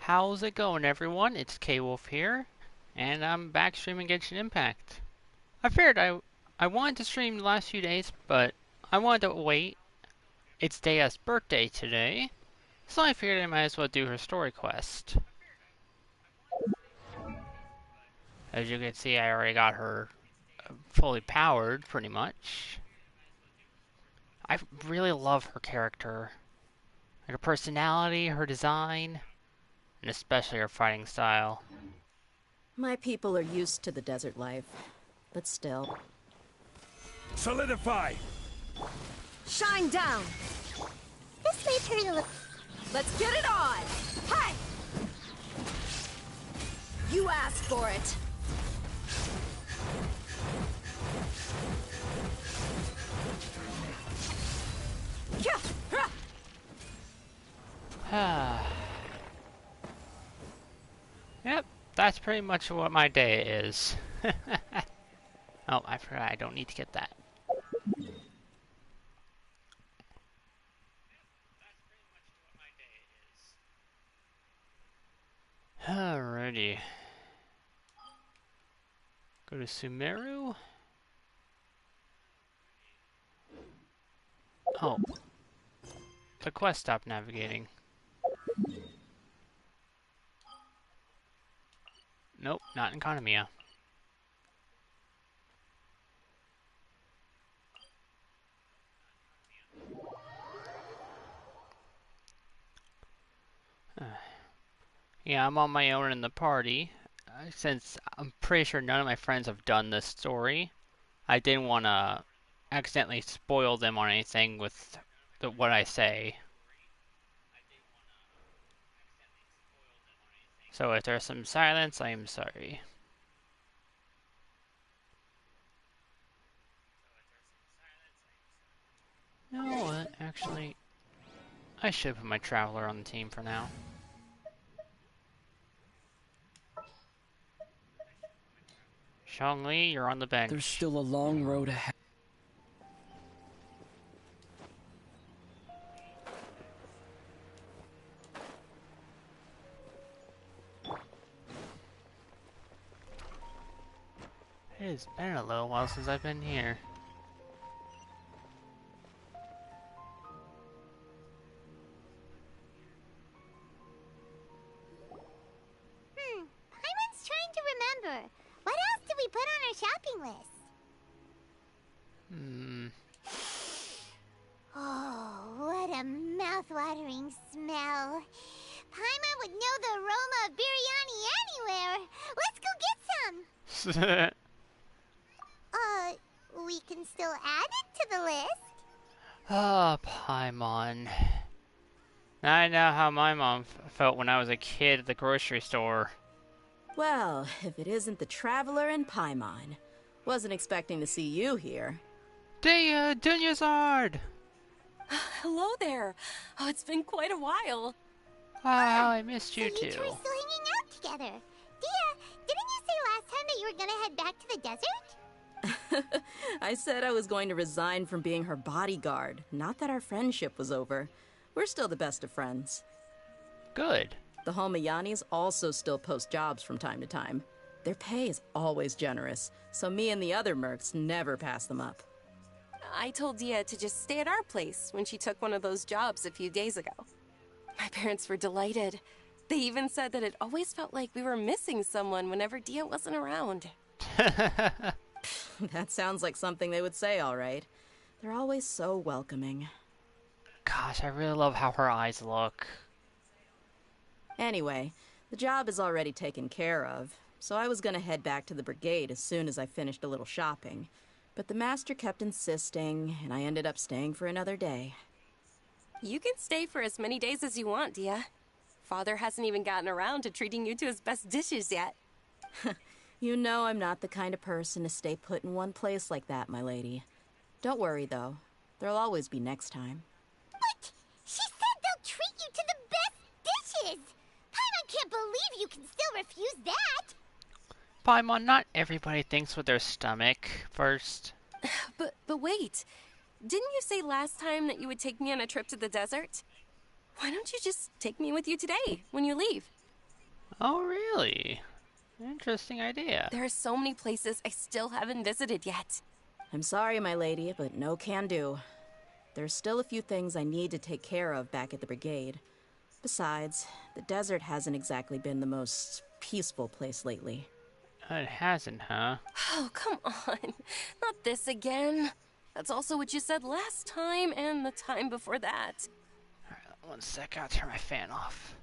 How's it going, everyone? It's K-Wolf here, and I'm back streaming Genshin Impact. I figured I wanted to stream the last few days, but I wanted to wait. It's Dehya's birthday today, so I figured I might as well do her story quest. As you can see, I already got her fully powered, pretty much. I really love her character. Her personality, her design, and especially her fighting style. My people are used to the desert life, but still. Solidify! Shine down! This may turn a little... Let's get it on! Hey! You asked for it! Yep, that's pretty much what my day is. Oh, I forgot I don't need to get that. Alrighty. Go to Sumeru. Oh. The quest stopped navigating. Nope, not in Kanamiya. Yeah, I'm on my own in the party. Since I'm pretty sure none of my friends have done this story, I didn't want to accidentally spoil them on anything with what I say. So if there's some silence, I am sorry. You know what? Actually, I should put my traveler on the team for now. Zhongli, you're on the bench. There's still a long road ahead. It has been a little while since I've been here. Paimon's trying to remember. What else did we put on our shopping list? Oh, what a mouth-watering smell. Paimon would know the aroma of biryani anywhere. Let's go get some. We can still add it to the list. Ah, Paimon. Now I know how my mom felt when I was a kid at the grocery store. Well, if it isn't the Traveler and Paimon. Wasn't expecting to see you here. Dehya, Dunyazard! Hello there! Oh, it's been quite a while. Wow, I missed you So you too. two are still hanging out together. Dehya, didn't you say last time that you were gonna head back to the desert? I said I was going to resign from being her bodyguard, not that our friendship was over. We're still the best of friends. Good. The Homayanis also still post jobs from time to time. Their pay is always generous, so me and the other mercs never pass them up. I told Dehya to just stay at our place when she took one of those jobs a few days ago. My parents were delighted. They even said that it always felt like we were missing someone whenever Dehya wasn't around. That sounds like something they would say, all right. They're always so welcoming. Gosh, I really love how her eyes look. Anyway, the job is already taken care of, so I was gonna head back to the brigade as soon as I finished a little shopping. But the master kept insisting, and I ended up staying for another day. You can stay for as many days as you want, Dehya. Father hasn't even gotten around to treating you to his best dishes yet. You know I'm not the kind of person to stay put in one place like that, my lady. Don't worry, though. There'll always be next time. But she said they'll treat you to the best dishes. Paimon can't believe you can still refuse that. Paimon, not everybody thinks with their stomach first. But wait. Didn't you say last time that you would take me on a trip to the desert? Why don't you just take me with you today, when you leave? Oh, really? Interesting idea. There are so many places I still haven't visited yet. I'm sorry, my lady, but no can do. There's still a few things I need to take care of back at the brigade. Besides, the desert hasn't exactly been the most peaceful place lately. It hasn't, huh? Oh, come on. Not this again. That's also what you said last time and the time before that. Alright, one sec, I'll turn my fan off.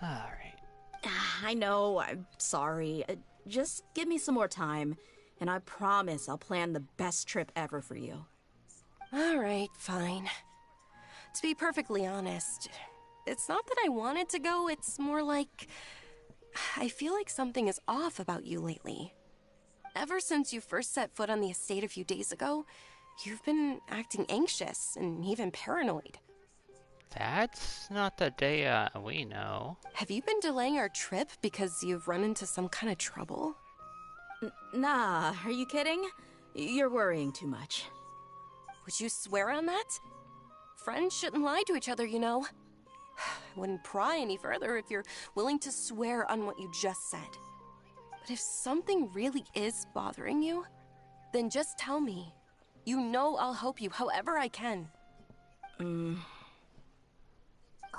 Alright. I know, I'm sorry. Just give me some more time, and I promise I'll plan the best trip ever for you. All right, fine. To be perfectly honest, it's not that I wanted to go, it's more like I feel like something is off about you lately. Ever since you first set foot on the estate a few days ago, you've been acting anxious and even paranoid. That's not the Dehya we know. Have you been delaying our trip because you've run into some kind of trouble? Nah, are you kidding? You're worrying too much. Would you swear on that? Friends shouldn't lie to each other, you know. I wouldn't pry any further if you're willing to swear on what you just said. But if something really is bothering you, then just tell me. You know I'll help you however I can.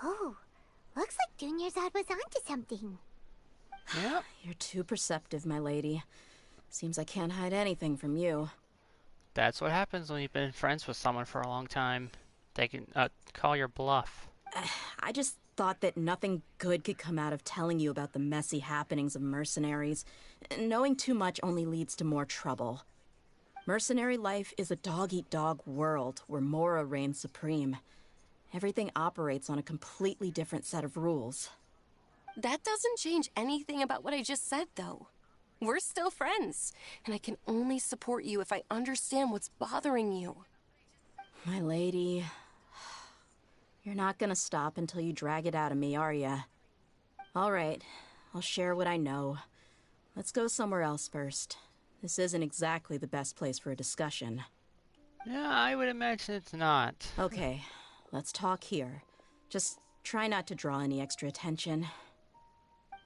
Oh, looks like Dunyarzad was onto something. Yep. You're too perceptive, my lady. Seems I can't hide anything from you. That's what happens when you've been friends with someone for a long time. They can call your bluff. I just thought that nothing good could come out of telling you about the messy happenings of mercenaries. Knowing too much only leads to more trouble. Mercenary life is a dog-eat-dog world where Mora reigns supreme. Everything operates on a completely different set of rules. That doesn't change anything about what I just said, though. We're still friends, and I can only support you if I understand what's bothering you. My lady, you're not gonna stop until you drag it out of me, are ya? All right, I'll share what I know. Let's go somewhere else first. This isn't exactly the best place for a discussion. Yeah, I would imagine it's not. Okay, let's talk here. Just try not to draw any extra attention.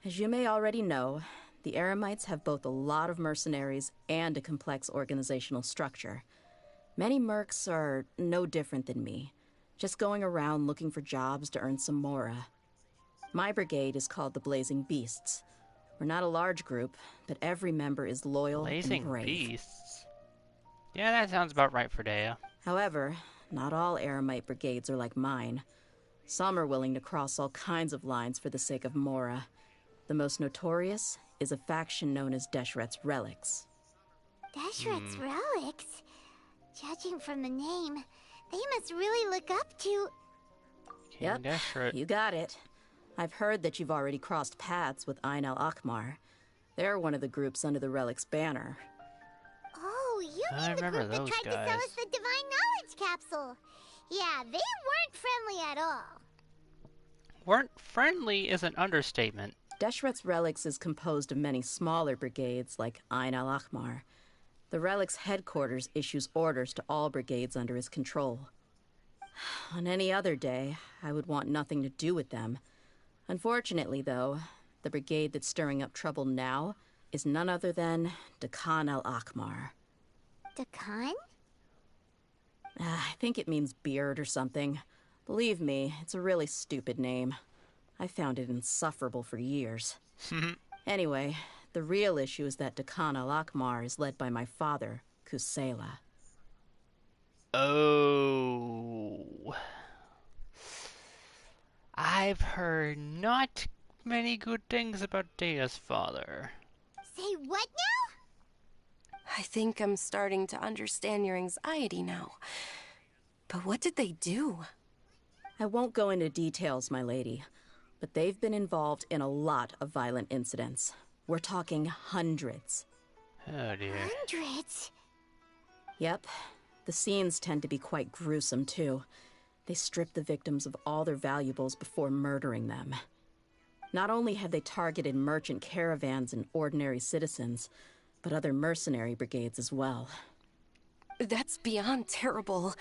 As you may already know, the Eremites have both a lot of mercenaries and a complex organizational structure. Many mercs are no different than me, just going around looking for jobs to earn some mora. My brigade is called the Blazing Beasts. We're not a large group, but every member is loyal Blazing and brave. beasts. Yeah, that sounds about right for Dehya. However, not all Eremite brigades are like mine. Some are willing to cross all kinds of lines for the sake of mora. The most notorious is a faction known as Deshret's Relics. Deshret's relics? Judging from the name, they must really look up to... King Yep, Deshret. you got it. I've heard that you've already crossed paths with Ain al-Akmar. They're one of the groups under the Relic's banner. Oh, you I mean the remember group that those tried to sell guys. us the Divine Knowledge Capsule? Yeah, they weren't friendly at all. Weren't friendly is an understatement. Deshret's Relics is composed of many smaller brigades like Ain al-Akmar. The Relic's headquarters issues orders to all brigades under his control. On any other day, I would want nothing to do with them. Unfortunately, though, the brigade that's stirring up trouble now is none other than Dakan al-Akmar. Dakan? I think it means beard or something. Believe me, it's a really stupid name. I found it insufferable for years. Anyway, the real issue is that Dakan al-Akmar is led by my father, Kusela. Oh. I've heard not many good things about Dehya's father. Say what now? I think I'm starting to understand your anxiety now. But what did they do? I won't go into details, my lady, but they've been involved in a lot of violent incidents. We're talking hundreds. Oh dear. Hundreds? Yep, the scenes tend to be quite gruesome, too. They strip the victims of all their valuables before murdering them. Not only have they targeted merchant caravans and ordinary citizens, but other mercenary brigades as well. That's beyond terrible.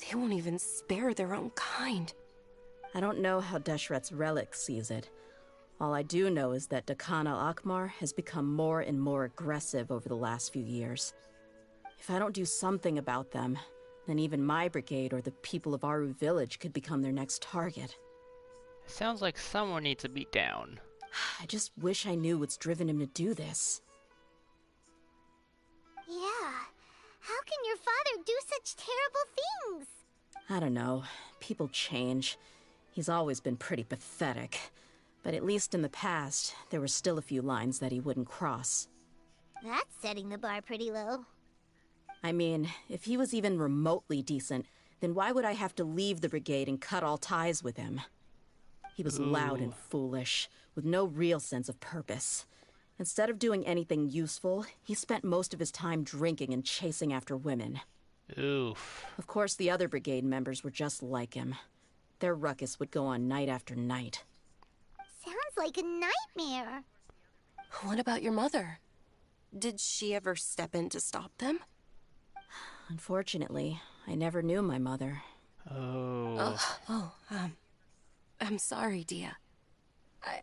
They won't even spare their own kind. I don't know how Deshret's relic sees it. All I do know is that Dakan al-Akmar has become more and more aggressive over the last few years. If I don't do something about them, then even my brigade or the people of Aru village could become their next target. Sounds like someone needs to be down. I just wish I knew what's driven him to do this. Yeah. How can your father do such terrible things? I don't know. People change. He's always been pretty pathetic. But at least in the past, there were still a few lines that he wouldn't cross. That's setting the bar pretty low. I mean, if he was even remotely decent, then why would I have to leave the brigade and cut all ties with him? He was loud and foolish, with no real sense of purpose. Instead of doing anything useful, he spent most of his time drinking and chasing after women. Oof. Of course, the other brigade members were just like him. Their ruckus would go on night after night. Sounds like a nightmare. What about your mother? Did she ever step in to stop them? Unfortunately, I never knew my mother. Oh. I'm sorry, Dehya.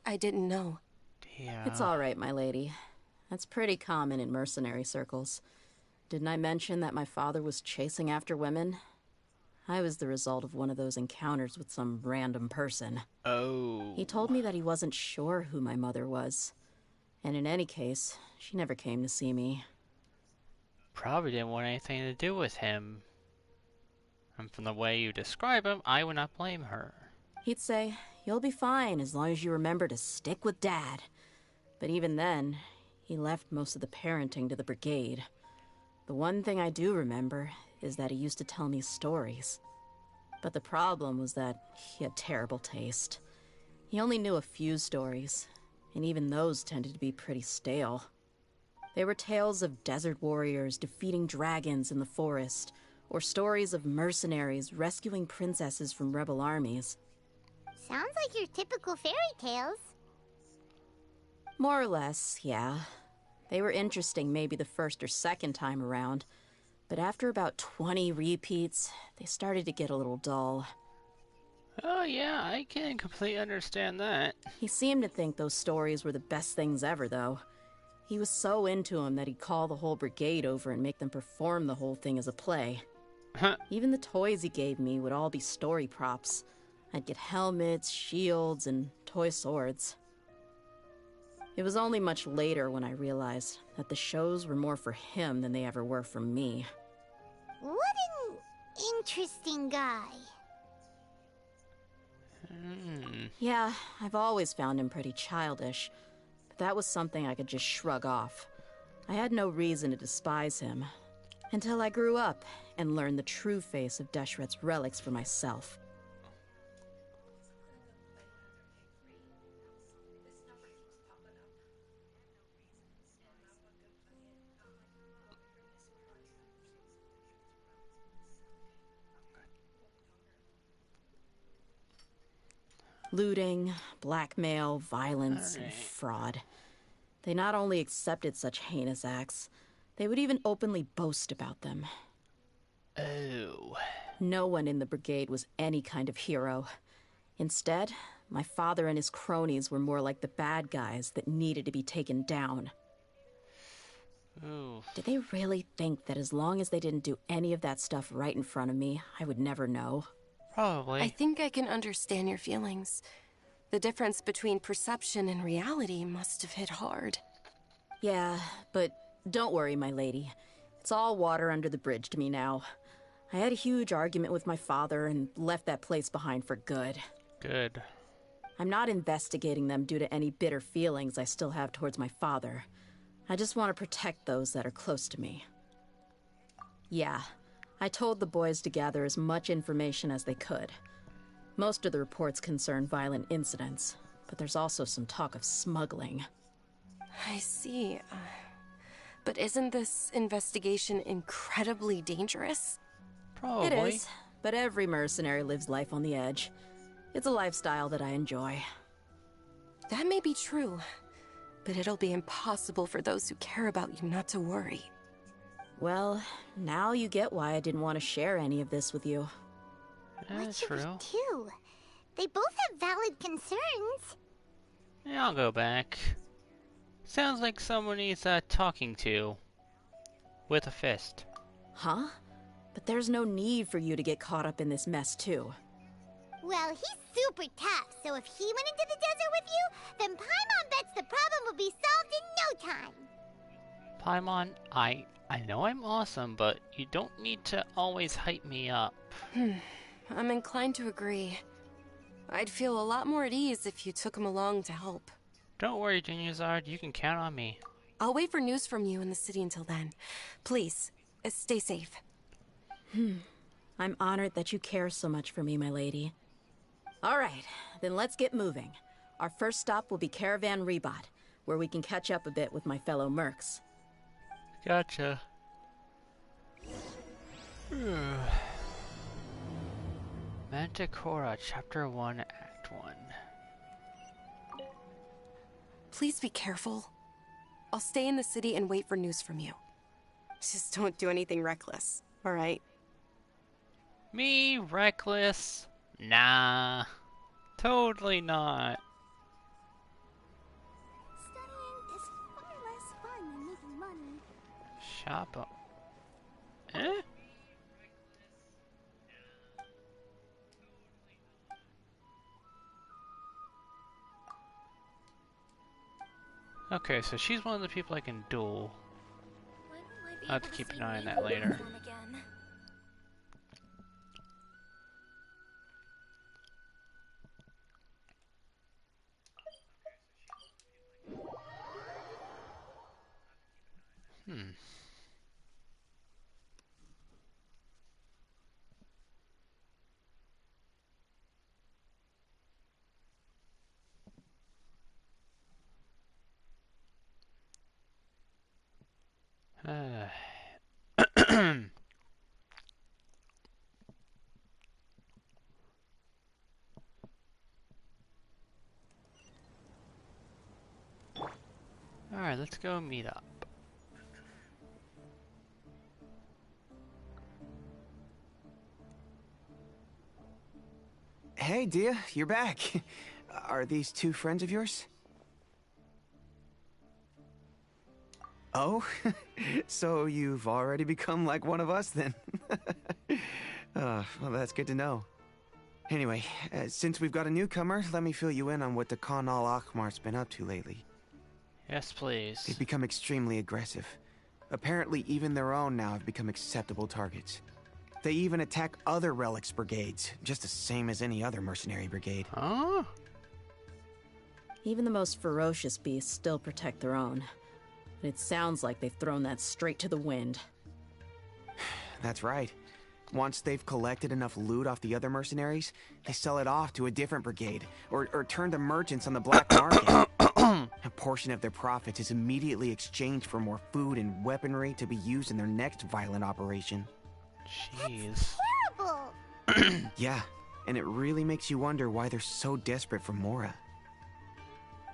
I didn't know. Yeah. It's all right, my lady. That's pretty common in mercenary circles. Didn't I mention that my father was chasing after women? I was the result of one of those encounters with some random person. Oh. He told me that he wasn't sure who my mother was. And in any case, she never came to see me. Probably didn't want anything to do with him. And from the way you describe him, I would not blame her. He'd say, "You'll be fine as long as you remember to stick with Dad." But even then, he left most of the parenting to the brigade. The one thing I do remember is that he used to tell me stories. But the problem was that he had terrible taste. He only knew a few stories, and even those tended to be pretty stale. They were tales of desert warriors defeating dragons in the forest, or stories of mercenaries rescuing princesses from rebel armies. Sounds like your typical fairy tales. More or less, yeah. They were interesting maybe the first or second time around, but after about 20 repeats, they started to get a little dull. Oh yeah, I can completely understand that. He seemed to think those stories were the best things ever, though. He was so into them that he'd call the whole brigade over and make them perform the whole thing as a play. Even the toys he gave me would all be story props. I'd get helmets, shields, and toy swords. It was only much later when I realized that the shows were more for him than they ever were for me. What an interesting guy. Yeah, I've always found him pretty childish, but that was something I could just shrug off. I had no reason to despise him, until I grew up and learned the true face of Deshret's relics for myself. Looting, blackmail, violence, and fraud. They not only accepted such heinous acts, they would even openly boast about them. Oh. No one in the brigade was any kind of hero. Instead, my father and his cronies were more like the bad guys that needed to be taken down. Ooh. Did they really think that as long as they didn't do any of that stuff right in front of me, I would never know? Probably. I think I can understand your feelings. The difference between perception and reality must have hit hard. Yeah, but don't worry, my lady. It's all water under the bridge to me now. I had a huge argument with my father and left that place behind for good. Good. I'm not investigating them due to any bitter feelings I still have towards my father. I just want to protect those that are close to me. Yeah, I told the boys to gather as much information as they could. Most of the reports concern violent incidents, but there's also some talk of smuggling. I see. But isn't this investigation incredibly dangerous? Probably. It is, but every mercenary lives life on the edge. It's a lifestyle that I enjoy. That may be true, but it'll be impossible for those who care about you not to worry. Well, now you get why I didn't want to share any of this with you. What That's should we true. do? They both have valid concerns. Yeah, I'll go back. Sounds like someone needs talking to. With a fist. Huh? But there's no need for you to get caught up in this mess, too. Well, he's super tough, so if he went into the desert with you, then Paimon bets the problem will be solved in no time. Paimon, I know I'm awesome, but you don't need to always hype me up. I'm inclined to agree. I'd feel a lot more at ease if you took him along to help. Don't worry, Junior, you can count on me. I'll wait for news from you in the city until then. Please, stay safe. I'm honored that you care so much for me, my lady. All right, then let's get moving. Our first stop will be Caravan Rebot, where we can catch up a bit with my fellow mercs. Gotcha. Manticora, Chapter 1, Act 1. Please be careful. I'll stay in the city and wait for news from you. Just don't do anything reckless, all right? Me? Reckless? Nah. Totally not. Studying is far less fun than making money. Shop up. Eh? Okay, so she's one of the people I can duel. I'll have to keep an eye on that later. Alright, let's go meet up. Hey, Dehya, you're back. Are these two friends of yours? Oh, so you've already become like one of us then? Well, that's good to know. Anyway, since we've got a newcomer, let me fill you in on what the Khan al-Ahmar's been up to lately. Yes, please. They've become extremely aggressive. Apparently, even their own now have become acceptable targets. They even attack other relics brigades, just the same as any other mercenary brigade. Huh? Even the most ferocious beasts still protect their own. But it sounds like they've thrown that straight to the wind. That's right. Once they've collected enough loot off the other mercenaries, they sell it off to a different brigade, or turn to merchants on the black market. A portion of their profits is immediately exchanged for more food and weaponry to be used in their next violent operation. Jeez. Terrible! Yeah, and it really makes you wonder why they're so desperate for Mora.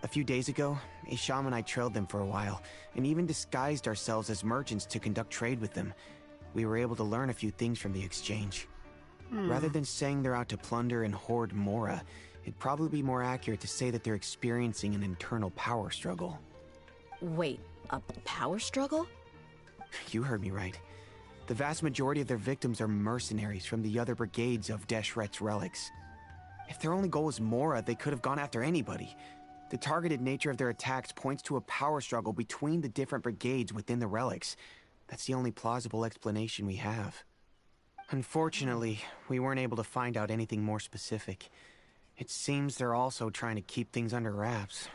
A few days ago, Isham and I trailed them for a while, and even disguised ourselves as merchants to conduct trade with them. We were able to learn a few things from the exchange. Rather than saying they're out to plunder and hoard Mora, it'd probably be more accurate to say that they're experiencing an internal power struggle. Wait, a power struggle? You heard me right. The vast majority of their victims are mercenaries from the other brigades of Deshret's relics. If their only goal was Mora, they could have gone after anybody. The targeted nature of their attacks points to a power struggle between the different brigades within the relics. That's the only plausible explanation we have. Unfortunately, we weren't able to find out anything more specific. It seems they're also trying to keep things under wraps.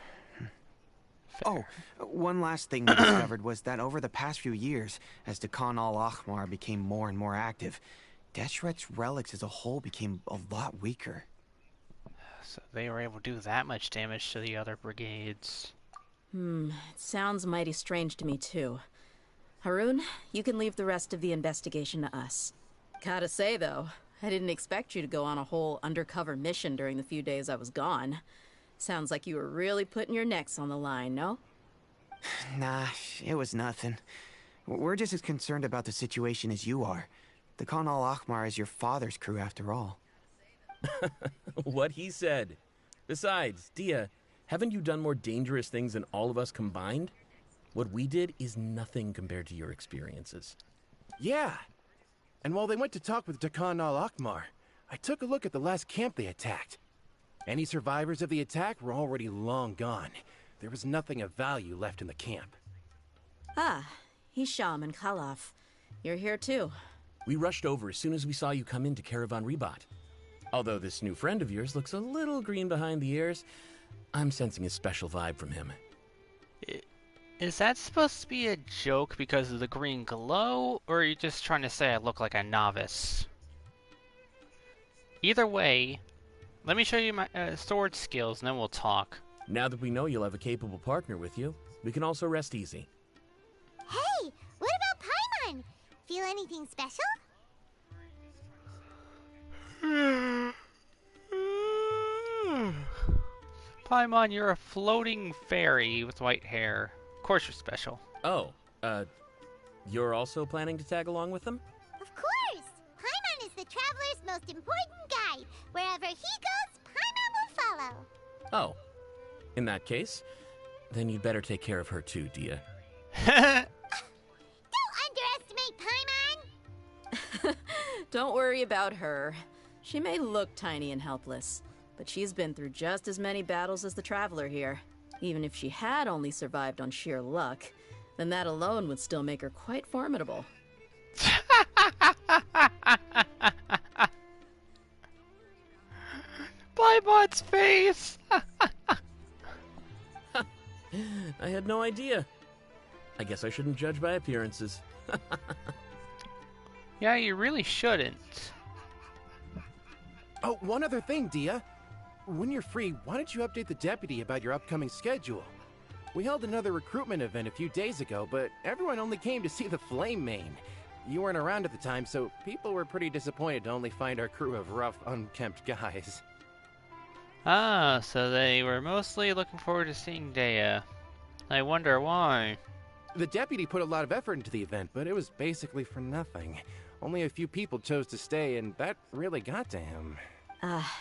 Oh, one last thing we discovered was that over the past few years, as the Khan al-Ahmar became more and more active, Deshret's relics as a whole became a lot weaker. So they were able to do that much damage to the other brigades. It sounds mighty strange to me, too. Haroon, you can leave the rest of the investigation to us. Gotta say, though, I didn't expect you to go on a whole undercover mission during the few days I was gone. Sounds like you were really putting your necks on the line, no? Nah, it was nothing. We're just as concerned about the situation as you are. The Khan al-Ahmar is your father's crew, after all. What he said. Besides, Dehya, haven't you done more dangerous things than all of us combined? What we did is nothing compared to your experiences. Yeah. And while they went to talk with Dakan al-Akmar, I took a look at the last camp they attacked. Any survivors of the attack were already long gone. There was nothing of value left in the camp. Ah, Hisham and Khalaf. You're here too. We rushed over as soon as we saw you come into Caravan Rebat. Although this new friend of yours looks a little green behind the ears, I'm sensing a special vibe from him. Is that supposed to be a joke because of the green glow, or are you just trying to say I look like a novice? Either way, let me show you my sword skills and then we'll talk. Now that we know you'll have a capable partner with you, we can also rest easy. Hey, what about Paimon? Feel anything special? Paimon, you're a floating fairy with white hair. Of course you're special. Oh, you're also planning to tag along with them? Of course! Paimon is the traveler's most important guide. Wherever he goes, Paimon will follow. Oh. In that case, then you'd better take care of her too, Dehya. Don't underestimate Paimon! Don't worry about her. She may look tiny and helpless, but she's been through just as many battles as the traveler here. Even if she had only survived on sheer luck, then that alone would still make her quite formidable. Paimon's face! I had no idea. I guess I shouldn't judge by appearances. Yeah, you really shouldn't. Oh, one other thing, Dehya. When you're free, why don't you update the deputy about your upcoming schedule? We held another recruitment event a few days ago, but everyone only came to see the Flame Main. You weren't around at the time, so people were pretty disappointed to only find our crew of rough, unkempt guys. Ah, so they were mostly looking forward to seeing Dehya. I wonder why. The deputy put a lot of effort into the event, but it was basically for nothing. Only a few people chose to stay, and that really got to him.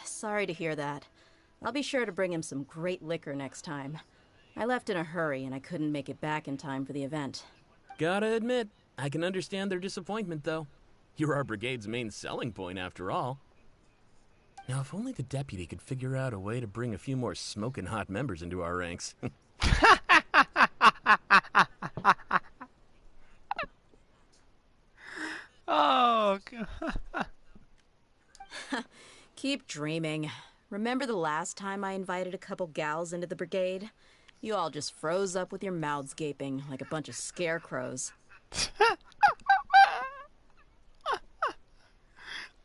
Sorry to hear that. I'll be sure to bring him some great liquor next time. I left in a hurry, and I couldn't make it back in time for the event. Gotta admit, I can understand their disappointment, though. You're our brigade's main selling point, after all. Now, if only the deputy could figure out a way to bring a few more smoking hot members into our ranks. Oh, God. Keep dreaming. Remember the last time I invited a couple gals into the brigade? You all just froze up with your mouths gaping like a bunch of scarecrows.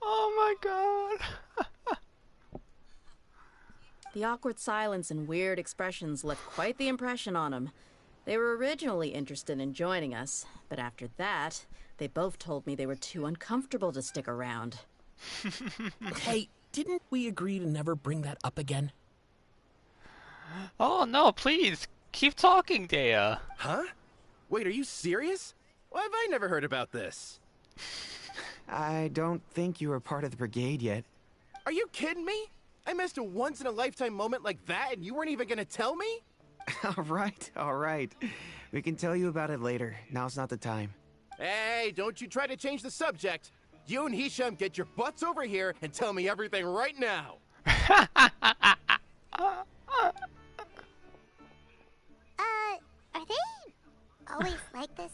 Oh my God. The awkward silence and weird expressions left quite the impression on them. They were originally interested in joining us, but after that, they both told me they were too uncomfortable to stick around. Hey, didn't we agree to never bring that up again? Oh no, please. Keep talking, Dehya. Huh? Wait, are you serious? Why have I never heard about this? I don't think you were part of the brigade yet. Are you kidding me? I missed a once-in-a-lifetime moment like that and you weren't even gonna tell me? All right. We can tell you about it later. Now's not the time. Hey, don't you try to change the subject. You and Hisham get your butts over here and tell me everything right now. Are they always like this?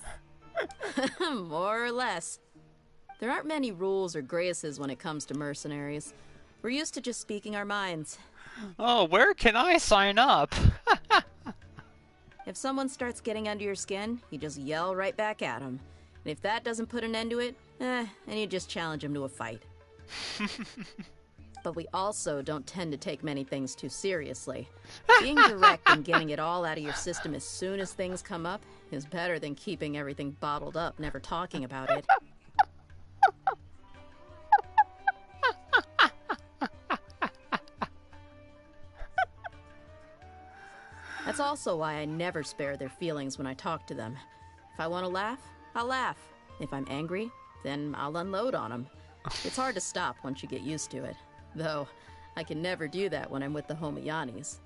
More or less. There aren't many rules or graces when it comes to mercenaries. We're used to just speaking our minds. Oh, where can I sign up? If someone starts getting under your skin, you just yell right back at them. And if that doesn't put an end to it, then you just challenge them to a fight. But we also don't tend to take many things too seriously. Being direct and getting it all out of your system as soon as things come up is better than keeping everything bottled up, never talking about it. That's also why I never spare their feelings when I talk to them. If I want to laugh, I'll laugh. If I'm angry, then I'll unload on them. It's hard to stop once you get used to it. Though, I can never do that when I'm with the Homiyanis.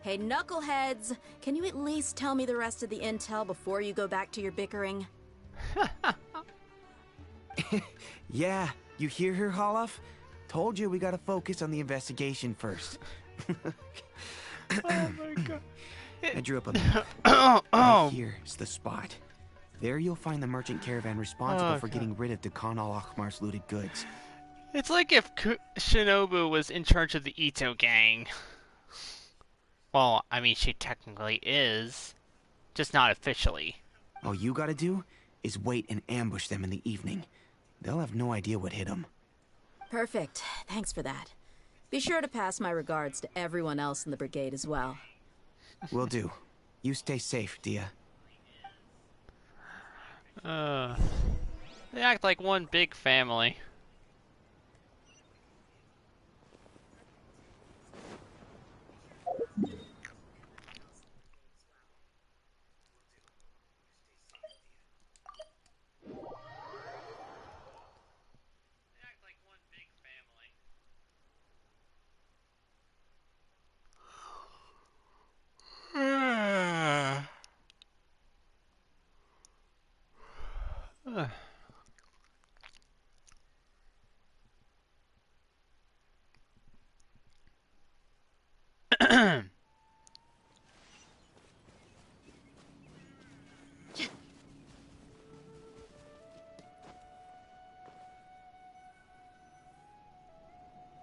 Hey, knuckleheads! Can you at least tell me the rest of the intel before you go back to your bickering? Yeah, you hear her, Holof? Told you we gotta focus on the investigation first. Oh my god. I drew up a map. Oh, Right here's the spot. There you'll find the merchant caravan responsible for God. getting rid of Dekhan al-Akhmar's looted goods. It's like if Shinobu was in charge of the Ito gang. Well, I mean, she technically is, just not officially. All you gotta do is wait and ambush them in the evening. They'll have no idea what hit them. Perfect. Thanks for that. Be sure to pass my regards to everyone else in the brigade as well. Will do. You stay safe, Dehya. They act like one big family.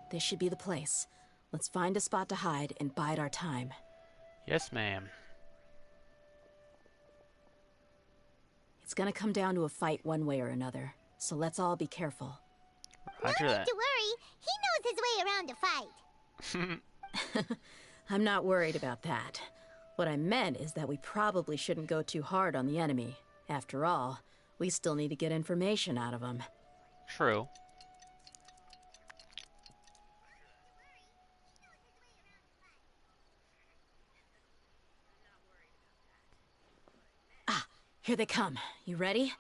This should be the place. Let's find a spot to hide and bide our time. Yes, ma'am. It's gonna come down to a fight one way or another, so let's all be careful. Roger No need that. to worry. He knows his way around a fight. I'm not worried about that. What I meant is that we probably shouldn't go too hard on the enemy. After all, we still need to get information out of them. True. Here they come. You ready?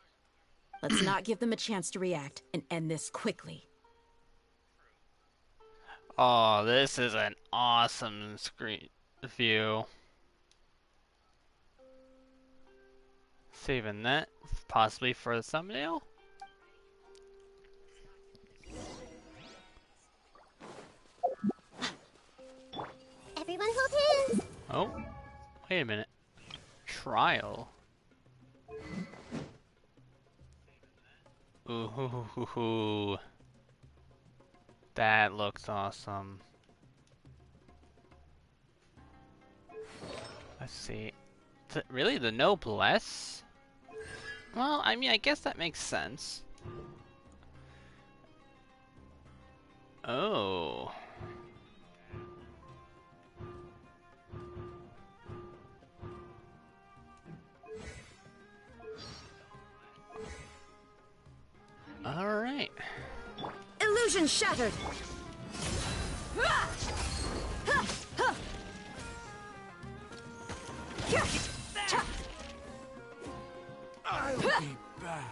Let's not give them a chance to react and end this quickly. Oh, this is an awesome screen view. Saving that, possibly for the thumbnail. Everyone hold hands. Oh, wait a minute. Trial. Ooh, that looks awesome. Let's see. Really, the noblesse? Well, I mean, I guess that makes sense. Oh. Alright. Illusion shattered! I'll be back.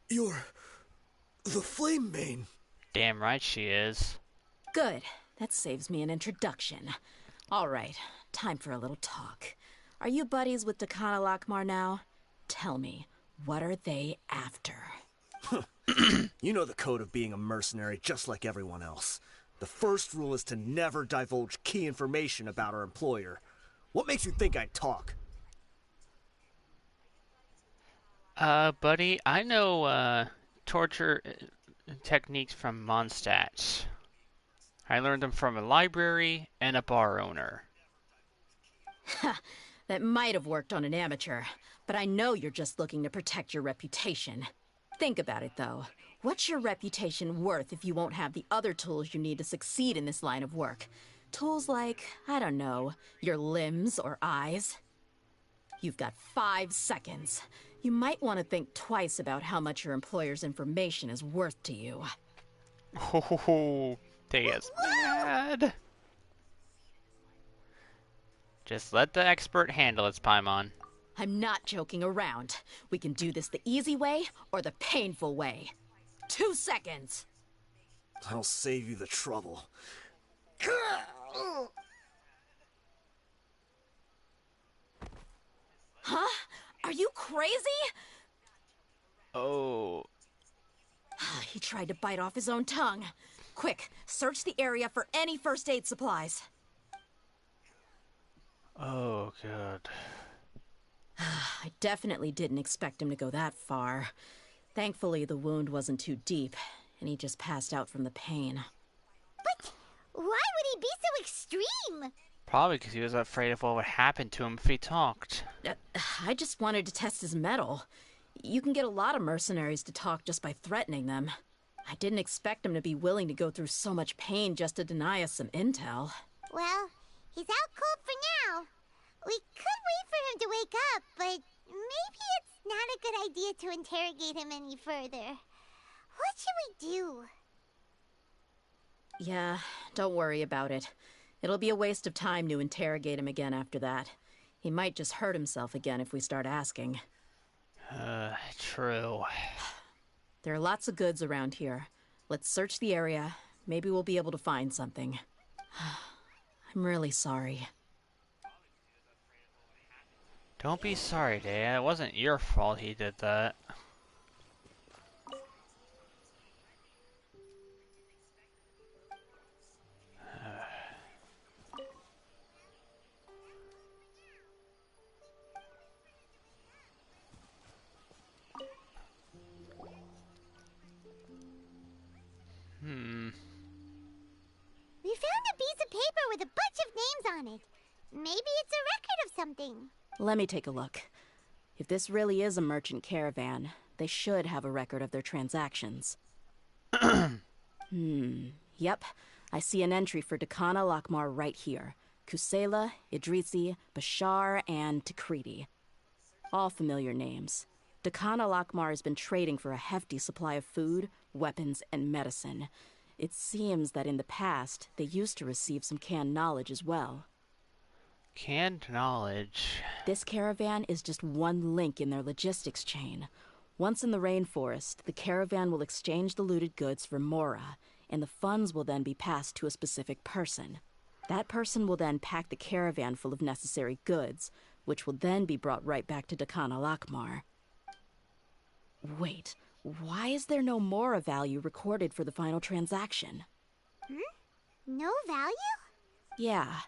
You're the Flame Main. Damn right she is. Good. That saves me an introduction. All right, time for a little talk. Are you buddies with Dekhan al-Akhmar now? Tell me, what are they after? You know the code of being a mercenary just like everyone else. The first rule is to never divulge key information about our employer. What makes you think I'd talk? Buddy, I know, torture techniques from Mondstadt. I learned them from a library and a bar owner. That might have worked on an amateur, but I know you're just looking to protect your reputation. Think about it, though. What's your reputation worth if you won't have the other tools you need to succeed in this line of work? Tools like, I don't know, your limbs or eyes? You've got 5 seconds. You might want to think twice about how much your employer's information is worth to you. Oh, Dehya's mad. Just let the expert handle it, Paimon. I'm not joking around. We can do this the easy way or the painful way. 2 seconds. I'll save you the trouble. Huh? Are you crazy? Oh. He tried to bite off his own tongue. Quick, search the area for any first aid supplies. Oh, good. I definitely didn't expect him to go that far. Thankfully, the wound wasn't too deep, and he just passed out from the pain. But why would he be so extreme? Probably because he was afraid of what would happen to him if he talked. I just wanted to test his mettle. You can get a lot of mercenaries to talk just by threatening them. I didn't expect him to be willing to go through so much pain just to deny us some intel. Well, he's out cold for now. We could wait for him to wake up, but maybe it's not a good idea to interrogate him any further. What should we do? Yeah, don't worry about it. It'll be a waste of time to interrogate him again after that. He might just hurt himself again if we start asking. True. There are lots of goods around here. Let's search the area. Maybe we'll be able to find something. I'm really sorry. Don't be sorry, Dehya. It wasn't your fault he did that. We found a piece of paper with a bunch of names on it. Maybe it's a record of something. Let me take a look. If this really is a merchant caravan, they should have a record of their transactions. Yep. I see an entry for Dakana Lakmar right here. Kusela, Idrisi, Bashar, and Takriti. All familiar names. Dakana Lakmar has been trading for a hefty supply of food, weapons, and medicine. It seems that in the past, they used to receive some canned knowledge as well. Canned knowledge. This caravan is just one link in their logistics chain. Once in the rainforest, the caravan will exchange the looted goods for Mora, and the funds will then be passed to a specific person. That person will then pack the caravan full of necessary goods, which will then be brought right back to Dakana Lakmar. Wait, why is there no Mora value recorded for the final transaction? No value? Yeah,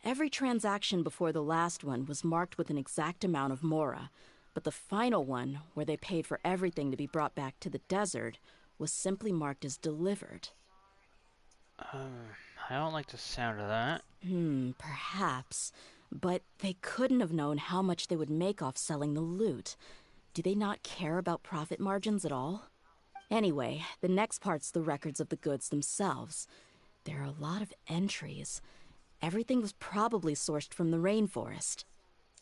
every transaction before the last one was marked with an exact amount of Mora, but the final one, where they paid for everything to be brought back to the desert, was simply marked as delivered. I don't like the sound of that. Perhaps. But they couldn't have known how much they would make off selling the loot. Do they not care about profit margins at all? Anyway, the next part's the records of the goods themselves. There are a lot of entries. Everything was probably sourced from the rainforest.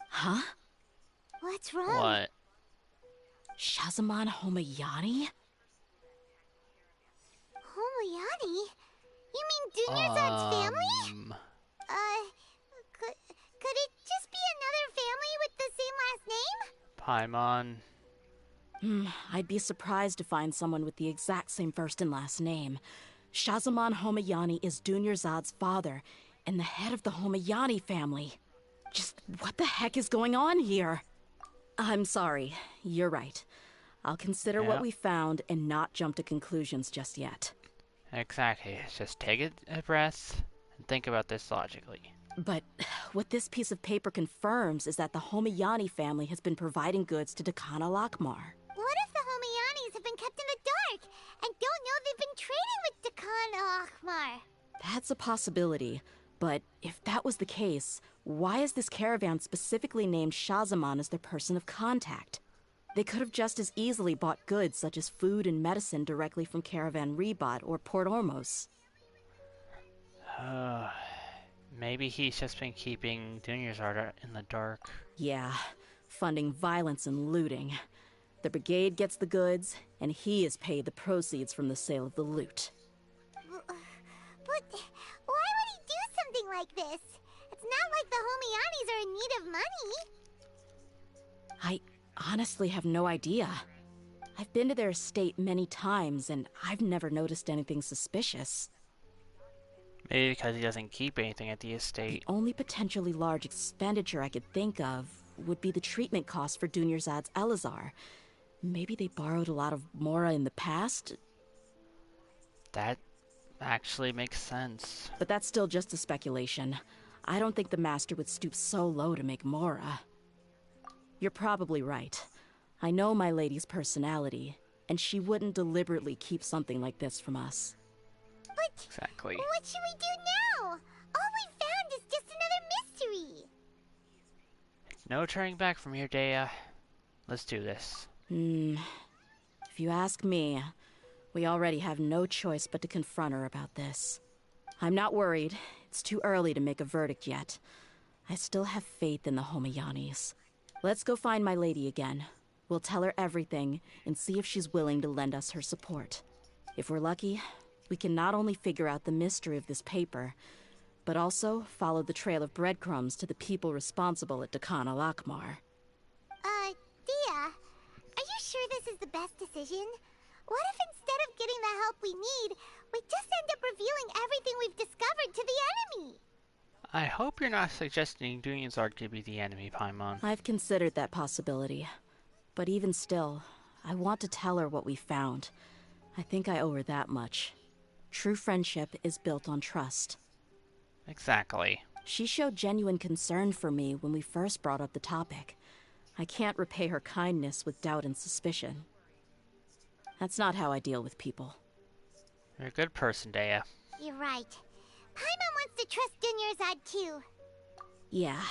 Huh? What's wrong? What? Shahzaman Homayani? Homayani? You mean Dunyarzad's family? Could it just be another family with the same last name? Paimon. I'd be surprised to find someone with the exact same first and last name. Shahzaman Homayani is Dunyarzad's father, and the head of the Homayani family. Just what the heck is going on here? I'm sorry, you're right. I'll consider what we found and not jump to conclusions just yet. Exactly. Just take a breath and think about this logically. But what this piece of paper confirms is that the Homayani family has been providing goods to Dakana Lakmar. What if the Homayanis have been kept in the dark and don't know they've been trading with Dakana Lakmar? That's a possibility, but if that was the case, why is this caravan specifically named Shahzaman as their person of contact? They could have just as easily bought goods such as food and medicine directly from Caravan Ribat or Port Ormos. Maybe he's just been keeping Dunyarzad in the dark. Yeah, funding violence and looting. The brigade gets the goods, and he is paid the proceeds from the sale of the loot. But why would he do something like this? It's not like the Homianis are in need of money. I honestly have no idea. I've been to their estate many times, and I've never noticed anything suspicious. Maybe because he doesn't keep anything at the The estate. only potentially large expenditure I could think of would be the treatment costs for Dunyarzad's Elazar. Maybe they borrowed a lot of Mora in the past, That actually makes sense. but that's still just a speculation. I don't think the Master would stoop so low to make Mora. You're probably right. I know my lady's personality, and she wouldn't deliberately keep something like this from us. But Exactly. what should we do now? All we found is just another mystery. No turning back from here, Dehya. Let's do this. If you ask me, we already have no choice but to confront her about this. I'm not worried. It's too early to make a verdict yet. I still have faith in the Homiyanis. Let's go find my lady again. We'll tell her everything and see if she's willing to lend us her support. If we're lucky, we can not only figure out the mystery of this paper, but also follow the trail of breadcrumbs to the people responsible at Dekhan al-Akmar. Dehya, are you sure this is the best decision? What if instead of getting the help we need, we just end up revealing everything we've discovered to the enemy? I hope you're not suggesting Dunyarzad could be the enemy, Paimon. I've considered that possibility. But even still, I want to tell her what we found. I think I owe her that much. True friendship is built on trust. Exactly. She showed genuine concern for me when we first brought up the topic. I can't repay her kindness with doubt and suspicion. That's not how I deal with people. You're a good person, Dehya. You're right. Paimon wants to trust Dunyarzad too. Yeah.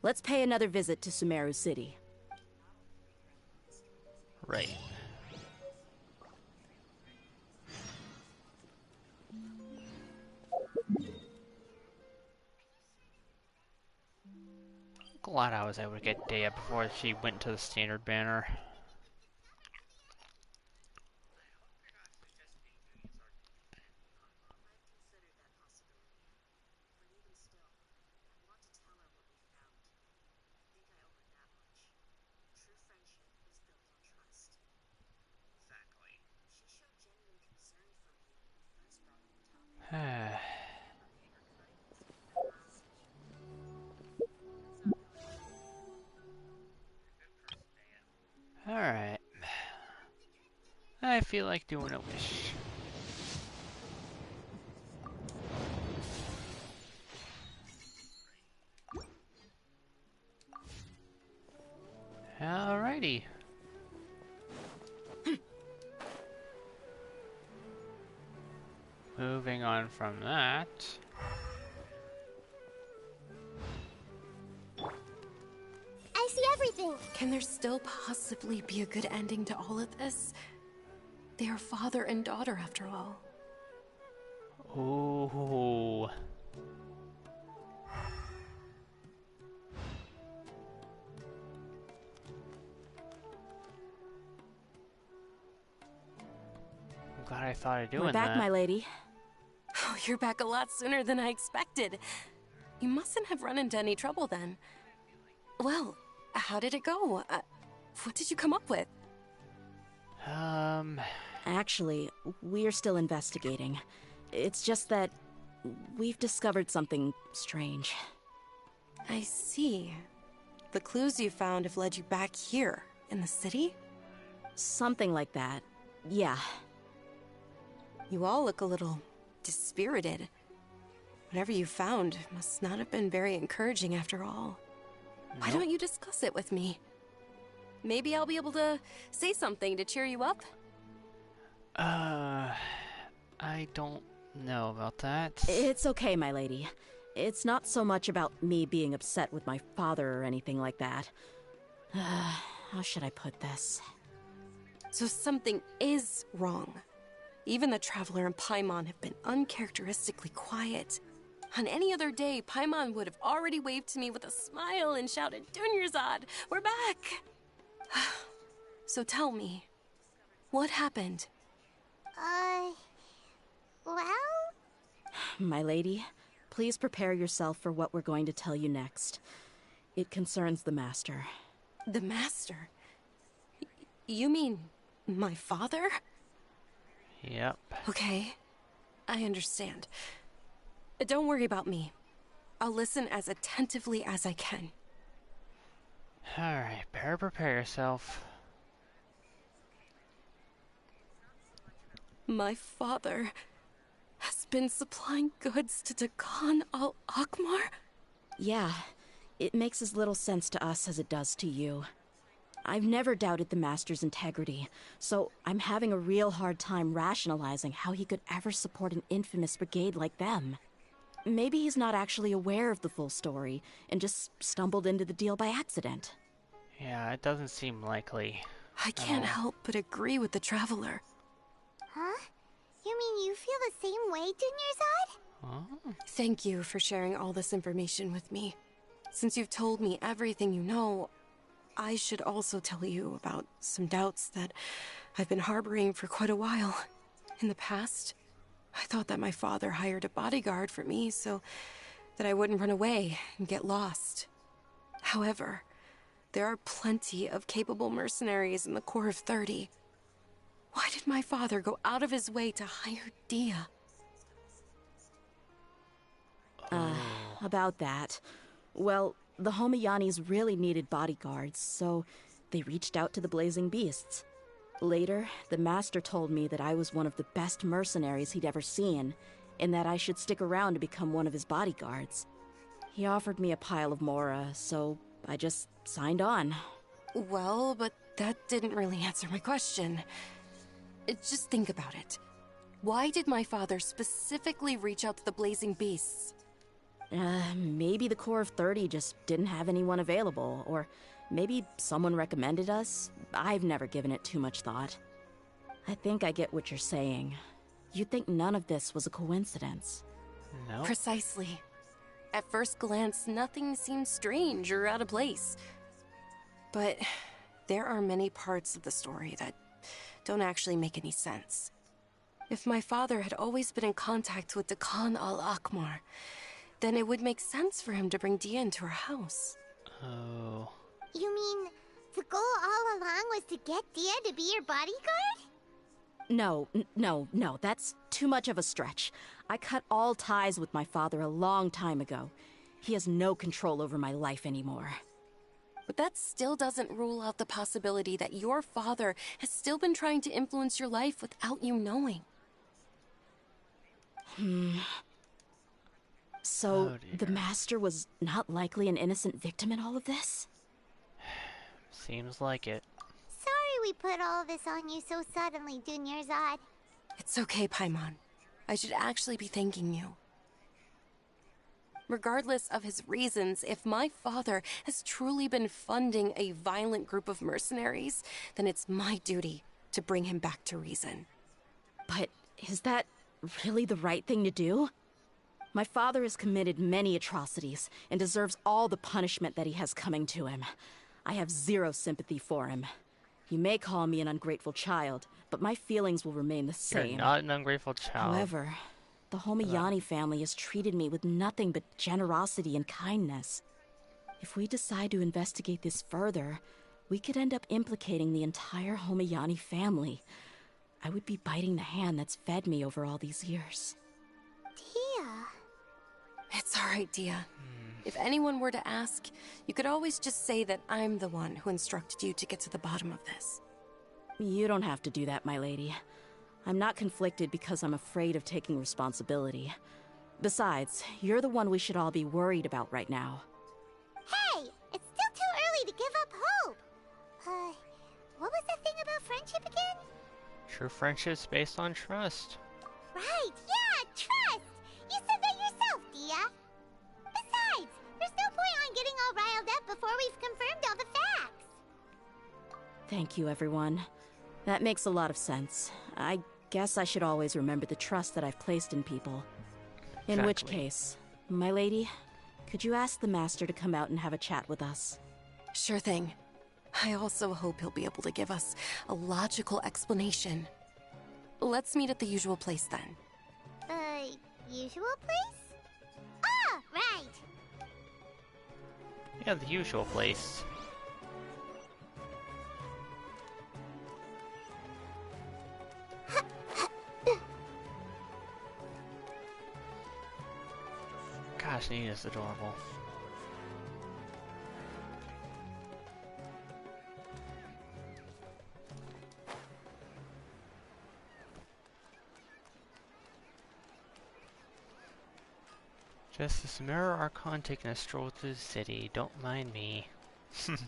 Let's pay another visit to Sumeru City. Right. Glad I was able to get Dehya before she went to the standard banner. Alright. I feel like doing a wish. Alrighty. Moving on from that. I see everything. Can there still possibly be a good ending to all of this? They are father and daughter, after all. Ooh. I'm glad I thought of doing We're back, that. my lady. Oh, you're back a lot sooner than I expected. You mustn't have run into any trouble then. Well, how did it go? What did you come up with? Actually, we're still investigating. It's just that we've discovered something strange. I see. The clues you found have led you back here, in the city? Something like that. Yeah. You all look a little dispirited. Whatever you found must not have been very encouraging after all. Why don't you discuss it with me? Maybe I'll be able to say something to cheer you up? I don't know about that. It's okay, my lady. It's not so much about me being upset with my father or anything like that. How should I put this? So something is wrong. Even the Traveler and Paimon have been uncharacteristically quiet. On any other day, Paimon would have already waved to me with a smile and shouted, "Dunyarzad, we're back!" So tell me, what happened? Well? My lady, please prepare yourself for what we're going to tell you next. It concerns the Master. The Master? You mean my father? Yep. Okay, I understand. Don't worry about me. I'll listen as attentively as I can. Alright, better prepare yourself. My father has been supplying goods to Dakan al-Akmar? Yeah, it makes as little sense to us as it does to you. I've never doubted the Master's integrity, so I'm having a real hard time rationalizing how he could ever support an infamous brigade like them. Maybe he's not actually aware of the full story and just stumbled into the deal by accident. Yeah, it doesn't seem likely. I can't help but agree with the Traveler. Huh? You mean you feel the same way, Dunyarzad? Oh. Thank you for sharing all this information with me. Since you've told me everything you know, I should also tell you about some doubts that I've been harboring for quite a while. In the past, I thought that my father hired a bodyguard for me so that I wouldn't run away and get lost. However, there are plenty of capable mercenaries in the Corps of 30. Why did my father go out of his way to hire Dehya? About that. Well, the Homayanis really needed bodyguards, so they reached out to the Blazing Beasts. Later, the Master told me that I was one of the best mercenaries he'd ever seen, and that I should stick around to become one of his bodyguards. He offered me a pile of mora, so I just signed on. Well, but that didn't really answer my question. Just think about it. Why did my father specifically reach out to the Blazing Beasts? Maybe the Corps of 30 just didn't have anyone available, or maybe someone recommended us. I've never given it too much thought. I think I get what you're saying. You'd think none of this was a coincidence. No. Precisely. At first glance, nothing seems strange or out of place. But there are many parts of the story that don't actually make any sense. If my father had always been in contact with Dakan al-Akmar, then it would make sense for him to bring Dehya into our house. Oh. You mean the goal all along was to get Dehya to be your bodyguard? No, that's too much of a stretch. I cut all ties with my father a long time ago. He has no control over my life anymore. But that still doesn't rule out the possibility that your father has still been trying to influence your life without you knowing. So, Oh, the dear. Master was not likely an innocent victim in all of this? Seems like it. Sorry we put all of this on you so suddenly, Dunyarzad. It's okay, Paimon. I should actually be thanking you. Regardless of his reasons, if my father has truly been funding a violent group of mercenaries, then it's my duty to bring him back to reason. But is that really the right thing to do? My father has committed many atrocities and deserves all the punishment that he has coming to him. I have zero sympathy for him. You may call me an ungrateful child, but my feelings will remain the You're same. not an ungrateful child. However, the Homayani family has treated me with nothing but generosity and kindness. If we decide to investigate this further, we could end up implicating the entire Homayani family. I would be biting the hand that's fed me over all these years. Dehya. It's all right, Dehya. If anyone were to ask, you could always just say that I'm the one who instructed you to get to the bottom of this. You don't have to do that, my lady. I'm not conflicted because I'm afraid of taking responsibility. Besides, you're the one we should all be worried about right now. Hey, it's still too early to give up hope. What was that thing about friendship again? True friendship's based on trust. Right, yeah, trust! You said that yourself, Dehya. Besides, there's no point on getting all riled up before we've confirmed all the facts. Thank you, everyone. That makes a lot of sense. I guess I should always remember the trust that I've placed in people. In which Exactly. case, my lady, could you ask the Master to come out and have a chat with us? Sure thing. I also hope he'll be able to give us a logical explanation. Let's meet at the usual place then. Usual place? Yeah, the usual place. Gosh, Nina's adorable. Justice Mirror Archon taking a stroll through the city. Don't mind me. I'm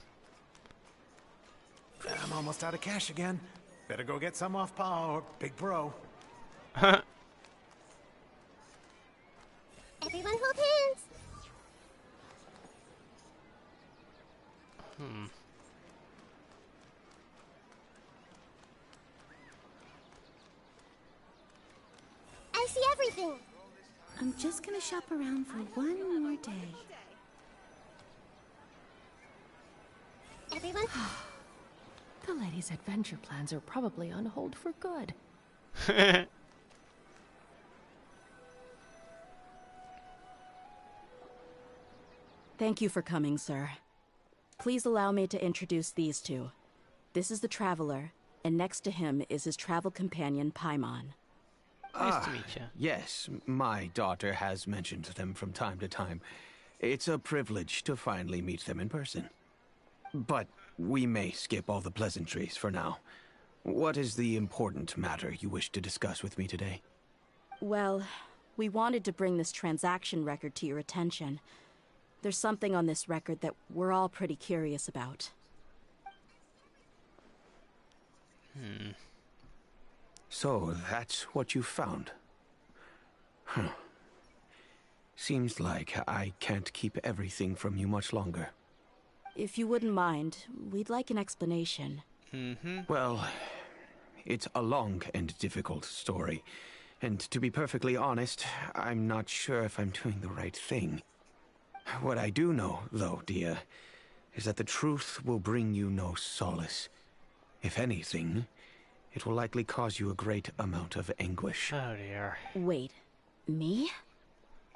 almost out of cash again. Better go get some off Pa or Big Bro. Everyone hold hands. I see everything. I'm just gonna shop around for one more day. Everyone. The lady's adventure plans are probably on hold for good. Thank you for coming, sir. Please allow me to introduce these two. This is the Traveler, and next to him is his travel companion, Paimon. Nice to meet you. Yes, my daughter has mentioned them from time to time. It's a privilege to finally meet them in person. But we may skip all the pleasantries for now. What is the important matter you wish to discuss with me today? Well, we wanted to bring this transaction record to your attention. There's something on this record that we're all pretty curious about. So, that's what you found? Huh. Seems like I can't keep everything from you much longer. If you wouldn't mind, we'd like an explanation. Well, it's a long and difficult story. And to be perfectly honest, I'm not sure if I'm doing the right thing. What I do know, though, Dehya, is that the truth will bring you no solace. If anything, it will likely cause you a great amount of anguish. Oh dear. Wait, me?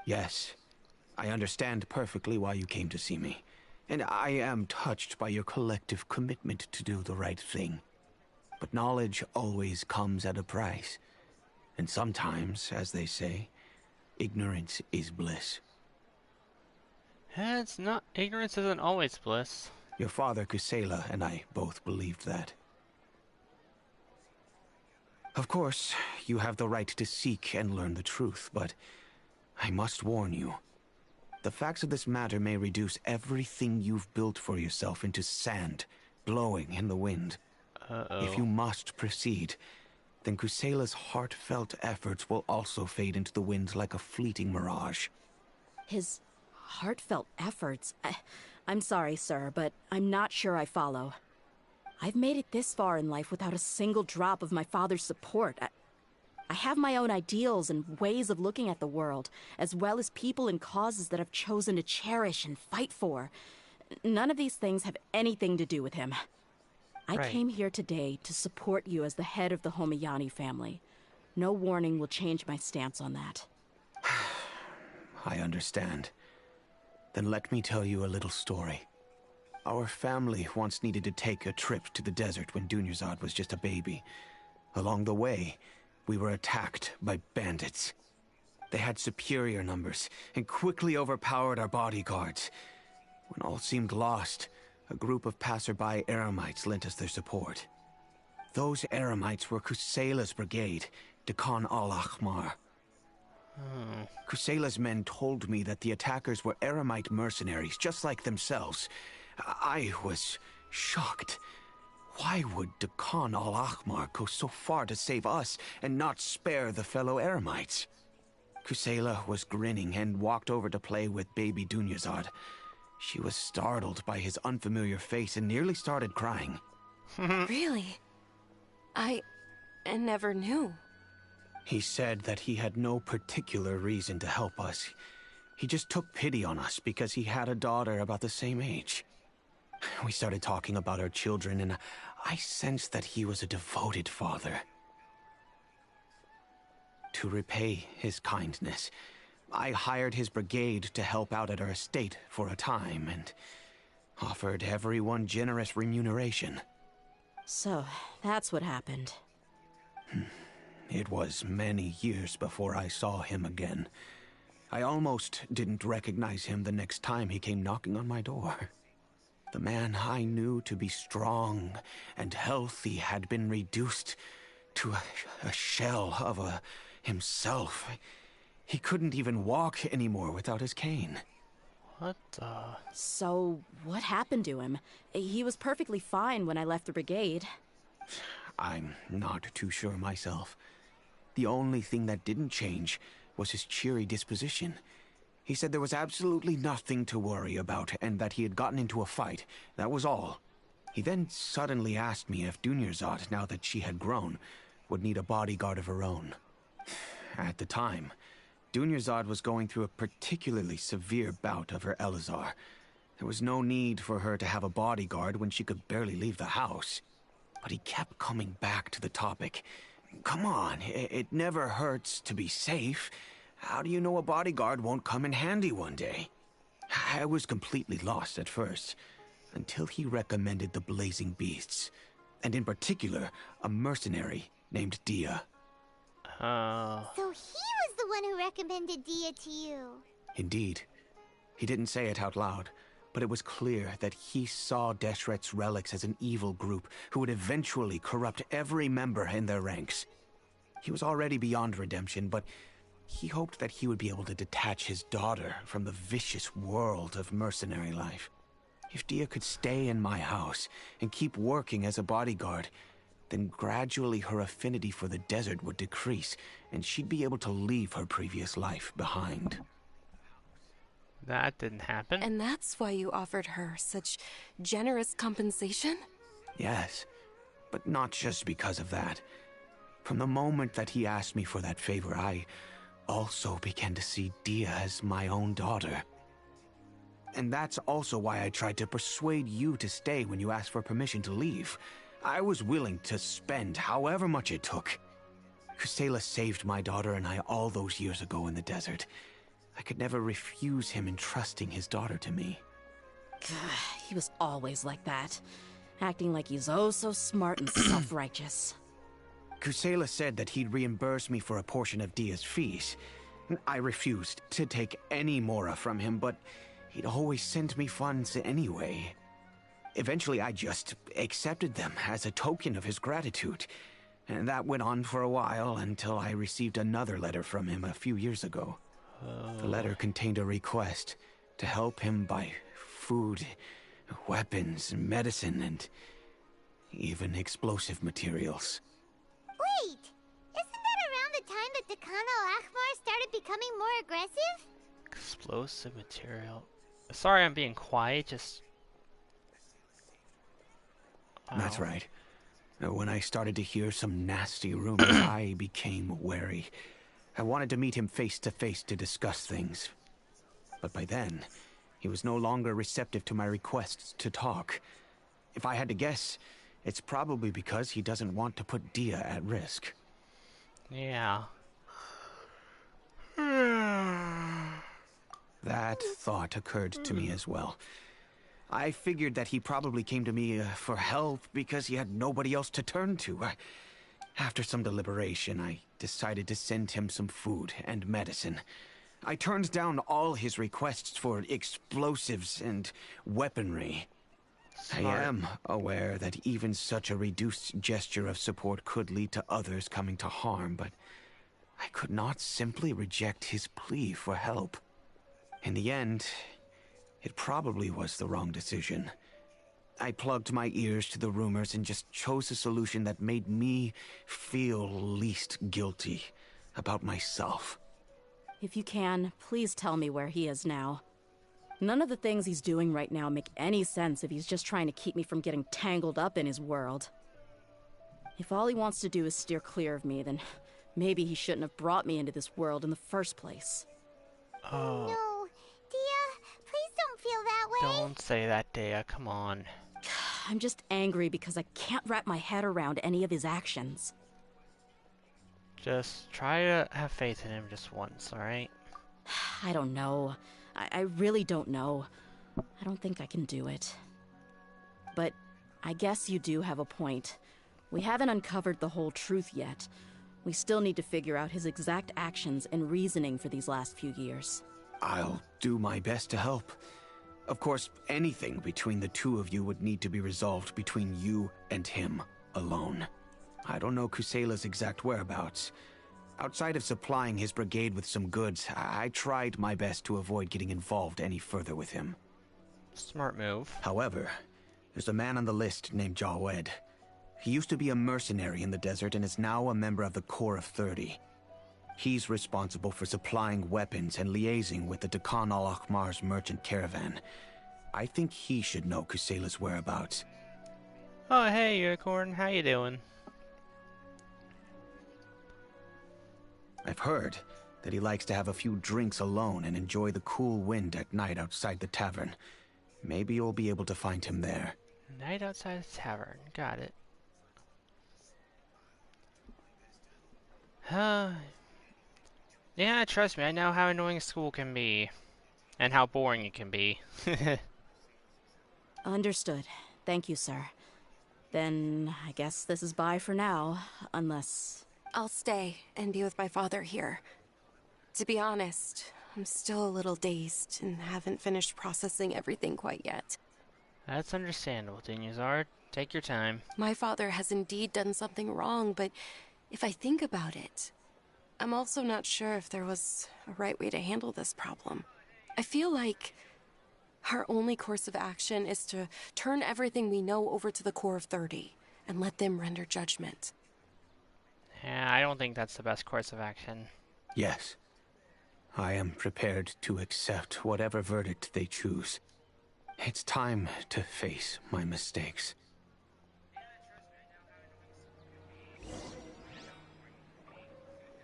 Yes, I understand perfectly why you came to see me. And I am touched by your collective commitment to do the right thing. But knowledge always comes at a price. And sometimes, as they say, ignorance is bliss. It's not. Ignorance isn't always bliss. Your father, Kusela, and I both believed that. Of course, you have the right to seek and learn the truth, but I must warn you. The facts of this matter may reduce everything you've built for yourself into sand, blowing in the wind. If you must proceed, then Kusela's heartfelt efforts will also fade into the wind like a fleeting mirage. His heartfelt efforts? I'm sorry, sir, but I'm not sure I follow. I've made it this far in life without a single drop of my father's support. I have my own ideals and ways of looking at the world, as well as people and causes that I've chosen to cherish and fight for. None of these things have anything to do with him. I came here today to support you as the head of the Homayani family. No warning will change my stance on that. I understand. Then let me tell you a little story. Our family once needed to take a trip to the desert when Dunyarzad was just a baby. Along the way, we were attacked by bandits. They had superior numbers and quickly overpowered our bodyguards. When all seemed lost, a group of passerby Eremites lent us their support. Those Eremites were Kusela's brigade, Dekhan al-Ahmar. Kusela's men told me that the attackers were Eremite mercenaries, just like themselves. I was shocked. Why would Dekhan al-Ahmar go so far to save us and not spare the fellow Eremites? Kusela was grinning and walked over to play with baby Dunyarzad. She was startled by his unfamiliar face and nearly started crying. Really? I never knew. He said that he had no particular reason to help us. He just took pity on us because he had a daughter about the same age. We started talking about our children, and I sensed that he was a devoted father. To repay his kindness, I hired his brigade to help out at our estate for a time, and Offered everyone generous remuneration. So, that's what happened. It was many years before I saw him again. I almost didn't recognize him the next time he came knocking on my door. The man I knew to be strong and healthy had been reduced to a shell of himself. He couldn't even walk anymore without his cane. What the? So, what happened to him? He was perfectly fine when I left the brigade. I'm not too sure myself. The only thing that didn't change was his cheery disposition. He said there was absolutely nothing to worry about and that he had gotten into a fight. That was all. He then suddenly asked me if Dunyarzad, now that she had grown, would need a bodyguard of her own. At the time, Dunyarzad was going through a particularly severe bout of her Elazar. There was no need for her to have a bodyguard when she could barely leave the house. But he kept coming back to the topic. Come on, it never hurts to be safe. How do you know a bodyguard won't come in handy one day? I was completely lost at first, until he recommended the Blazing Beasts, and in particular, a mercenary named Dehya. So he was the one who recommended Dehya to you. Indeed. He didn't say it out loud, but it was clear that he saw Deshret's relics as an evil group who would eventually corrupt every member in their ranks. He was already beyond redemption, but he hoped that he would be able to detach his daughter from the vicious world of mercenary life. If Dehya could stay in my house and keep working as a bodyguard, then gradually her affinity for the desert would decrease, and she'd be able to leave her previous life behind. That didn't happen. And that's why you offered her such generous compensation? Yes, but not just because of that. From the moment that he asked me for that favor, I also began to see Dehya as my own daughter. And that's also why I tried to persuade you to stay when you asked for permission to leave. I was willing to spend however much it took. Kusela saved my daughter and I all those years ago in the desert. I could never refuse him entrusting his daughter to me. He was always like that, acting like he's oh so smart and self-righteous. Kusela said that he'd reimburse me for a portion of Dehya's fees. I refused to take any mora from him, but he'd always sent me funds anyway. Eventually, I just accepted them as a token of his gratitude. And that went on for a while until I received another letter from him a few years ago. The letter contained a request to help him buy food, weapons, medicine, and even explosive materials. Wait! Isn't that around the time that Dekhan al-Ahmar started becoming more aggressive? Explosive material. Sorry I'm being quiet, just... Wow. That's right. When I started to hear some nasty rumors, I became wary. I wanted to meet him face to face to discuss things. But by then, he was no longer receptive to my requests to talk. If I had to guess, it's probably because he doesn't want to put Dehya at risk. Yeah. That thought occurred to me as well. I figured that he probably came to me for help because he had nobody else to turn to. After some deliberation, I decided to send him some food and medicine. I turned down all his requests for explosives and weaponry. Smart. I am aware that even such a reduced gesture of support could lead to others coming to harm, but I could not simply reject his plea for help. In the end, it probably was the wrong decision. I plugged my ears to the rumors and just chose a solution that made me feel least guilty about myself. If you can, please tell me where he is now. None of the things he's doing right now make any sense if he's just trying to keep me from getting tangled up in his world. If all he wants to do is steer clear of me, then maybe he shouldn't have brought me into this world in the first place. Oh. No, Dehya, please don't feel that way. Don't say that, Dehya. Come on. I'm just angry because I can't wrap my head around any of his actions. Just try to have faith in him just once, alright? I don't know. I really don't know. I don't think I can do it. but I guess you do have a point. We haven't uncovered the whole truth yet. We still need to figure out his exact actions and reasoning for these last few years. I'll do my best to help. Of course, anything between the two of you would need to be resolved between you and him alone. I don't know Kusela's exact whereabouts. Outside of supplying his brigade with some goods, I tried my best to avoid getting involved any further with him. Smart move. However, there's a man on the list named Jawed. He used to be a mercenary in the desert and is now a member of the Corps of 30. He's responsible for supplying weapons and liaising with the Dakan al-Akhmar's merchant caravan. I think he should know Kusela's whereabouts. Oh, hey, Unicorn. How you doing? I've heard that he likes to have a few drinks alone and enjoy the cool wind at night outside the tavern. Maybe you'll be able to find him there. Night outside the tavern. Got it. Yeah, trust me, I know how annoying school can be. And how boring it can be. Understood. Thank you, sir. Then I guess this is bye for now, unless... I'll stay and be with my father here. To be honest, I'm still a little dazed and haven't finished processing everything quite yet. That's understandable, Dinuzard. Take your time. My father has indeed done something wrong, but if I think about it, I'm also not sure if there was a right way to handle this problem. I feel like our only course of action is to turn everything we know over to the Corps of 30 and let them render judgment. Yeah, I don't think that's the best course of action. Yes. I am prepared to accept whatever verdict they choose. It's time to face my mistakes.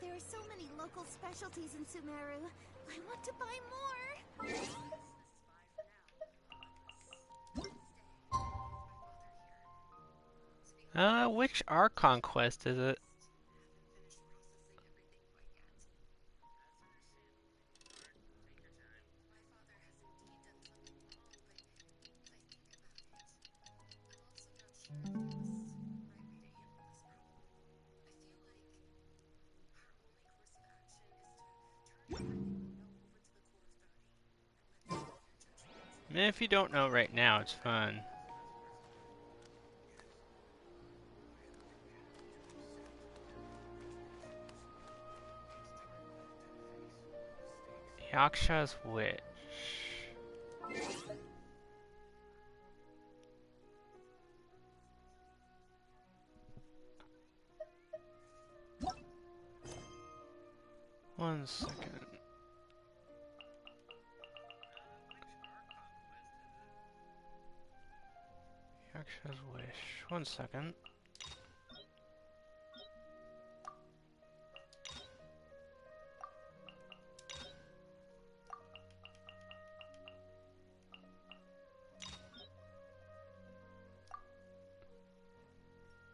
There are so many local specialties in Sumeru. I want to buy more. Which Archon quest is it? If you don't know right now, it's fun. Yaksha's Witch. One second. Yaksha's Wish. One second.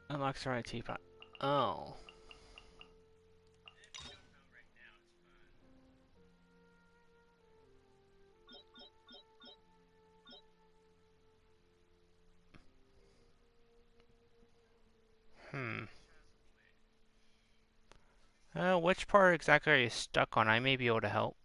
Unlocks the right teapot. Oh. Which part exactly are you stuck on? I may be able to help.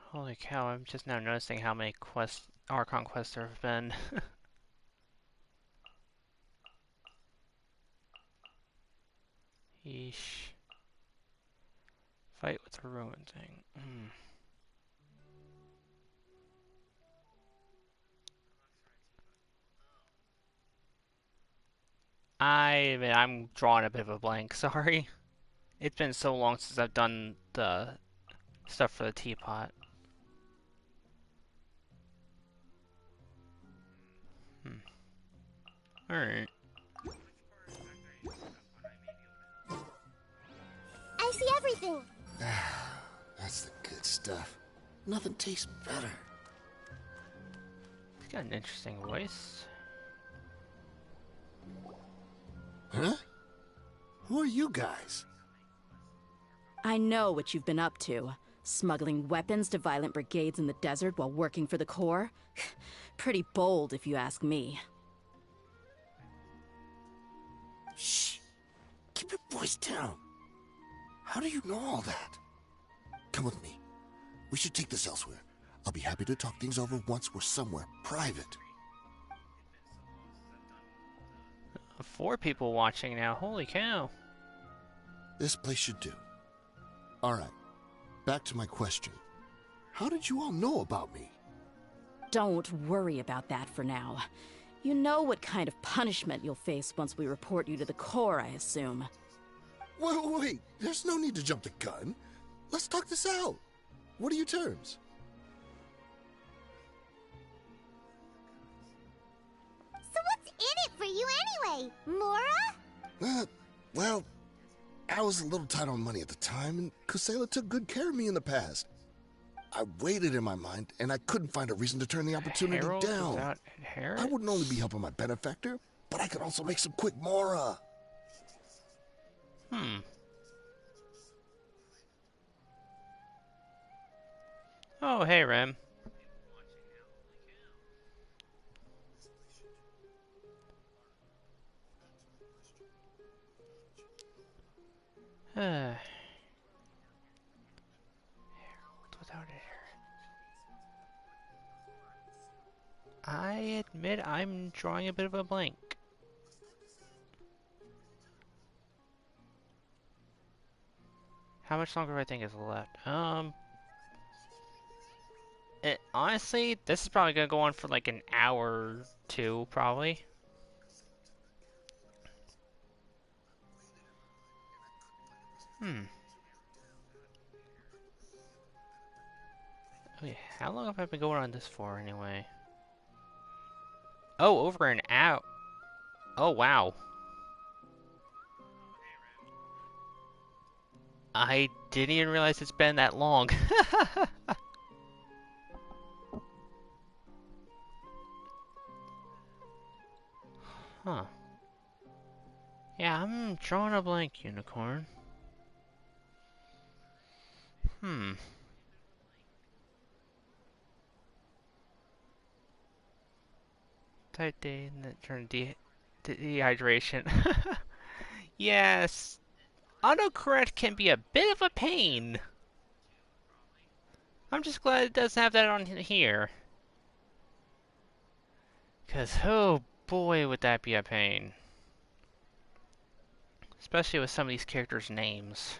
Holy cow, I'm just now noticing how many Archon quests there have been. Yeesh. Fight with the ruin thing. I'm drawing a bit of a blank, sorry. It's been so long since I've done the stuff for the teapot. Alright. I see everything. That's the good stuff. Nothing tastes better. He's got an interesting voice. Huh? Who are you guys? I know what you've been up to. Smuggling weapons to violent brigades in the desert while working for the Corps? Pretty bold, if you ask me. Shh. Keep your voice down. How do you know all that? Come with me. We should take this elsewhere. I'll be happy to talk things over once we're somewhere private. 4 people watching now. Holy cow. This place should do. Alright. Back to my question. How did you all know about me? Don't worry about that for now. You know what kind of punishment you'll face once we report you to the Corps, I assume. Wait. There's no need to jump the gun. Let's talk this out. What are your terms? So what's in it for you anyway, Mora? Well, I was a little tight on money at the time, and Kusela took good care of me in the past. I waited in my mind, and I couldn't find a reason to turn the opportunity Harold down. without Harris? I wouldn't only be helping my benefactor, but I could also make some quick Mora. Oh, hey, Rem. Harold without a hair. I admit I'm drawing a bit of a blank. How much longer do I think is left? Honestly, this is probably gonna go on for like an hour or 2, probably. Okay, how long have I been going on this for, anyway? Oh, over an hour. Oh, wow. I didn't even realize it's been that long. Huh. Yeah, I'm drawing a blank, Unicorn. Type day and then turn dehydration. Yes. Autocorrect can be a bit of a pain. I'm just glad it doesn't have that on here. 'Cause, oh boy, would that be a pain. Especially with some of these characters' names.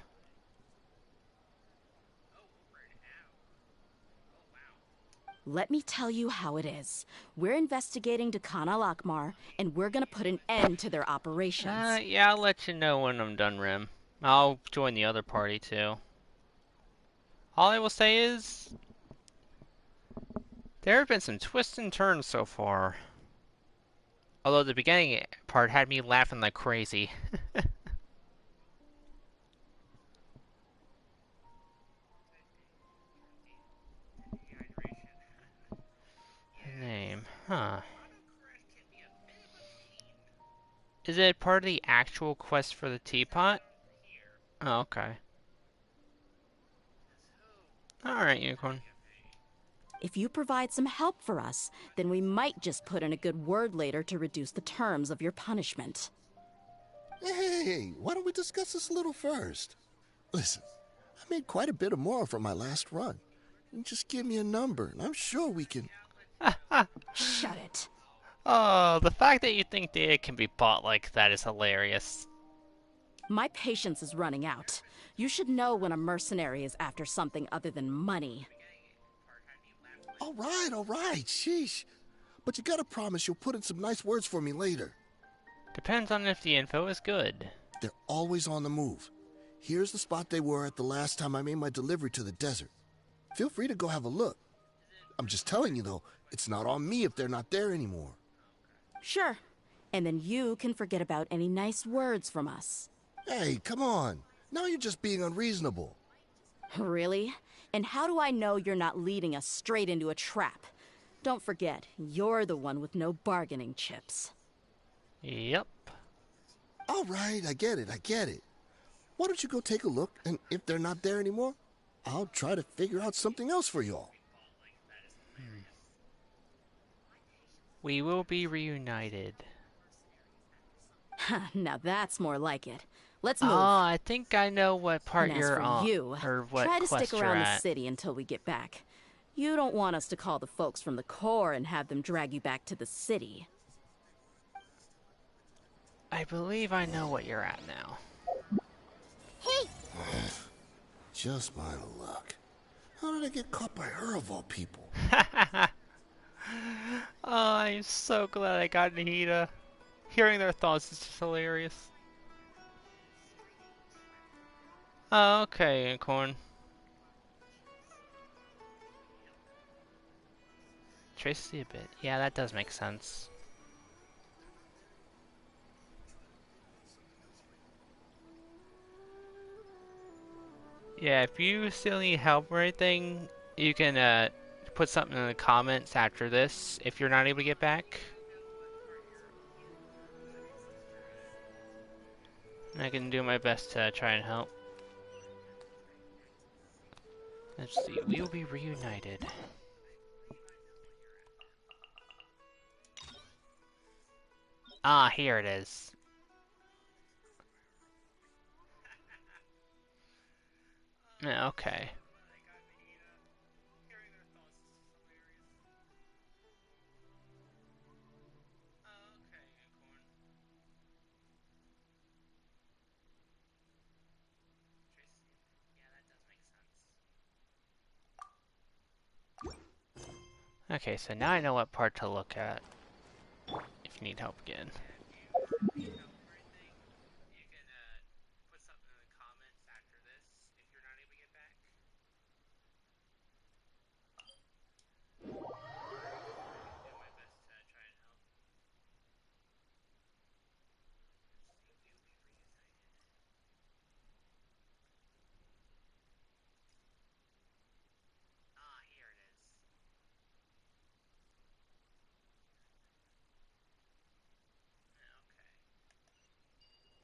Let me tell you how it is. We're investigating Dekhan al-Akmar, and we're gonna put an end to their operations. Yeah, I'll let you know when I'm done, Rim. I'll join the other party, too. All I will say is, there have been some twists and turns so far. Although the beginning part had me laughing like crazy. Name, huh. Is it part of the actual quest for the teapot? Oh, okay. Alright, Unicorn. If you provide some help for us, then we might just put in a good word later to reduce the terms of your punishment. Hey, why don't we discuss this a little first? Listen, I made quite a bit of more from my last run. You just give me a number, and I'm sure we can... Shut it. Oh, the fact that you think Dehya can be bought like that is hilarious. My patience is running out. You should know when a mercenary is after something other than money. All right, sheesh. But you gotta promise you'll put in some nice words for me later. Depends on if the info is good. They're always on the move. Here's the spot they were at the last time I made my delivery to the desert. Feel free to go have a look. I'm just telling you, though, it's not on me if they're not there anymore. Sure. And then you can forget about any nice words from us. Hey, come on. Now you're just being unreasonable. Really? And how do I know you're not leading us straight into a trap? Don't forget, you're the one with no bargaining chips. Yep. All right, I get it. Why don't you go take a look, and if they're not there anymore, I'll try to figure out something else for y'all. We will be reunited. Now that's more like it. Let's Oh, move. I think I know what part And as you're for on, you, or what try to quest stick you're around the at. city until we get back. You don't want us to call the folks from the Corps and have them drag you back to the city. I believe I know what you're at now. Hey! Just my luck. How did I get caught by her of all people? Oh, I'm so glad I got Nahida. Hearing their thoughts is just hilarious. Oh, okay, Unicorn. Tracy a bit. Yeah, that does make sense. Yeah, if you still need help or anything, you can put something in the comments after this if you're not able to get back. I can do my best to try and help. Let's see, we will be reunited. Ah, here it is. Yeah, okay. Okay, so now I know what part to look at if you need help again.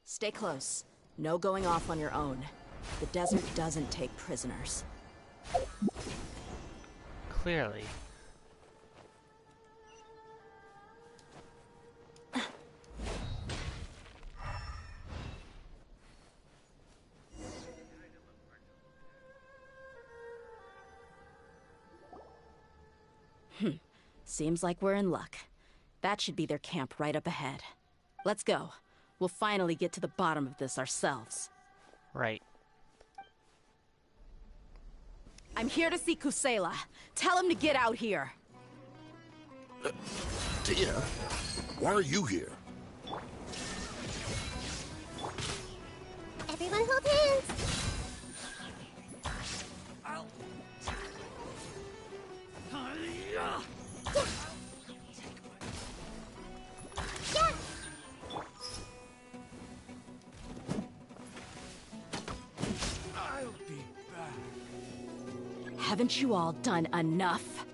Stay close. No going off on your own. The desert doesn't take prisoners. Clearly. Seems like we're in luck. That should be their camp right up ahead. Let's go. We'll finally get to the bottom of this ourselves. Right. I'm here to see Kusela. Tell him to get out here. Dehya, why are you here? Everyone hold hands! Yeah. I'll be back. Haven't you all done enough?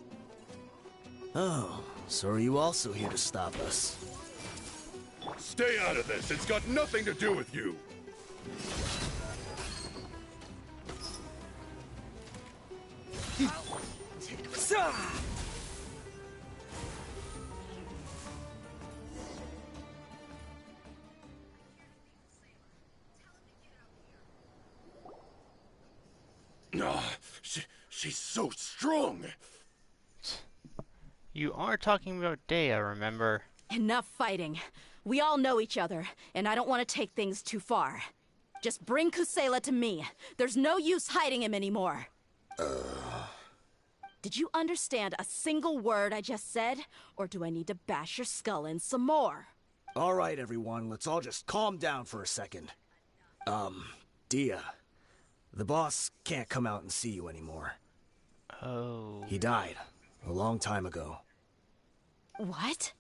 Oh, so are you also here to stop us? Stay out of this. It's got nothing to do with you. She's so strong. You are talking about Dehya, remember? Enough fighting. We all know each other, and I don't want to take things too far. Just bring Kusela to me. There's no use hiding him anymore. Did you understand a single word I just said? Or do I need to bash your skull in some more? All right, everyone, let's all just calm down for a second. Dehya, the boss can't come out and see you anymore. Oh. He died a long time ago. What?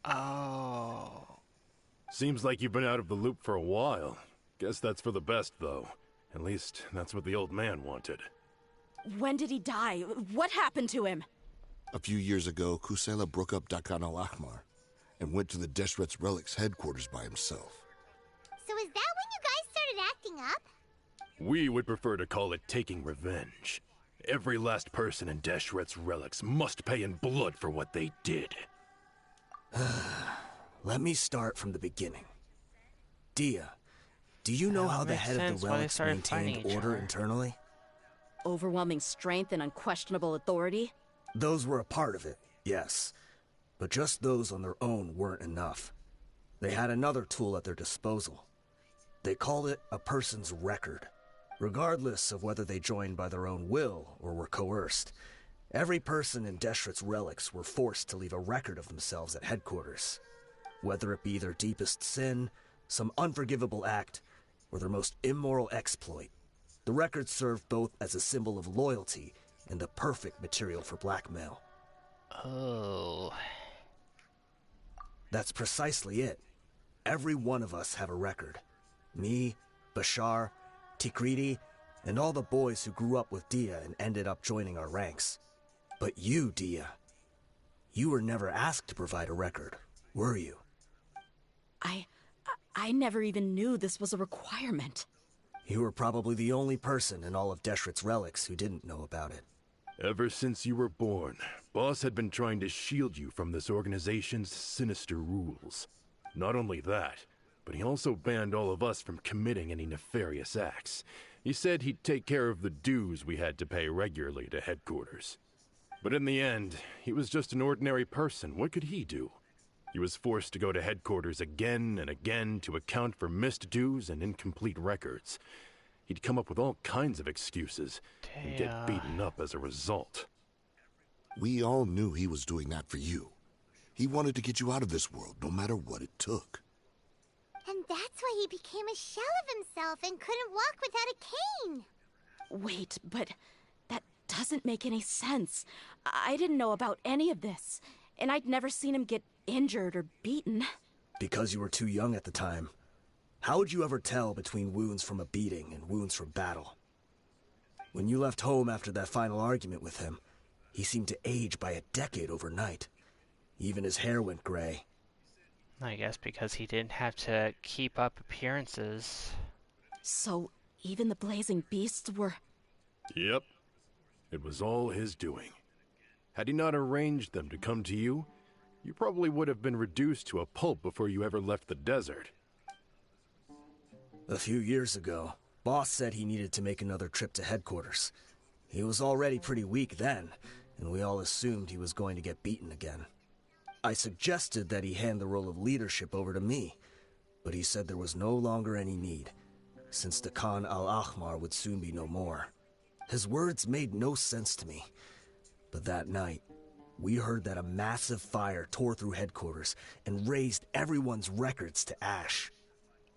Oh. Seems like you've been out of the loop for a while. Guess that's for the best, though. At least, that's what the old man wanted. When did he die? What happened to him? A few years ago, Kusela broke up Dakan al-Ahmar and went to the Deshret's Relics headquarters by himself. So is that when you guys started acting up? We would prefer to call it taking revenge. Every last person in Deshret's Relics must pay in blood for what they did. Let me start from the beginning. Dehya, do you know how the head of the Relics maintained order internally? Overwhelming strength and unquestionable authority? Those were a part of it, yes. But just those on their own weren't enough. They had another tool at their disposal. They called it a person's record. Regardless of whether they joined by their own will or were coerced, every person in Deshret's Relics were forced to leave a record of themselves at headquarters. Whether it be their deepest sin, some unforgivable act, or their most immoral exploit, the record served both as a symbol of loyalty and the perfect material for blackmail. Oh. That's precisely it. Every one of us have a record. Me, Bashar, Tikriti, and all the boys who grew up with Dehya and ended up joining our ranks. But you, Dehya, you were never asked to provide a record, were you? I never even knew this was a requirement. You were probably the only person in all of Deshret's Relics who didn't know about it. Ever since you were born, Boss had been trying to shield you from this organization's sinister rules. Not only that, but he also banned all of us from committing any nefarious acts. He said he'd take care of the dues we had to pay regularly to headquarters. But in the end, he was just an ordinary person. What could he do? He was forced to go to headquarters again and again to account for missed dues and incomplete records. He'd come up with all kinds of excuses and get beaten up as a result. We all knew he was doing that for you. He wanted to get you out of this world, no matter what it took. And that's why he became a shell of himself and couldn't walk without a cane. Wait, but that doesn't make any sense. I didn't know about any of this, and I'd never seen him get injured or beaten. Because you were too young at the time. How would you ever tell between wounds from a beating and wounds from battle? When you left home after that final argument with him, he seemed to age by a decade overnight. Even his hair went gray. I guess because he didn't have to keep up appearances. So, even the blazing beasts were... Yep. It was all his doing. Had he not arranged them to come to you, you probably would have been reduced to a pulp before you ever left the desert. A few years ago, Boss said he needed to make another trip to headquarters. He was already pretty weak then, and we all assumed he was going to get beaten again. I suggested that he hand the role of leadership over to me, but he said there was no longer any need, since the Khan al-Ahmar would soon be no more. His words made no sense to me, but that night, we heard that a massive fire tore through headquarters and razed everyone's records to ash.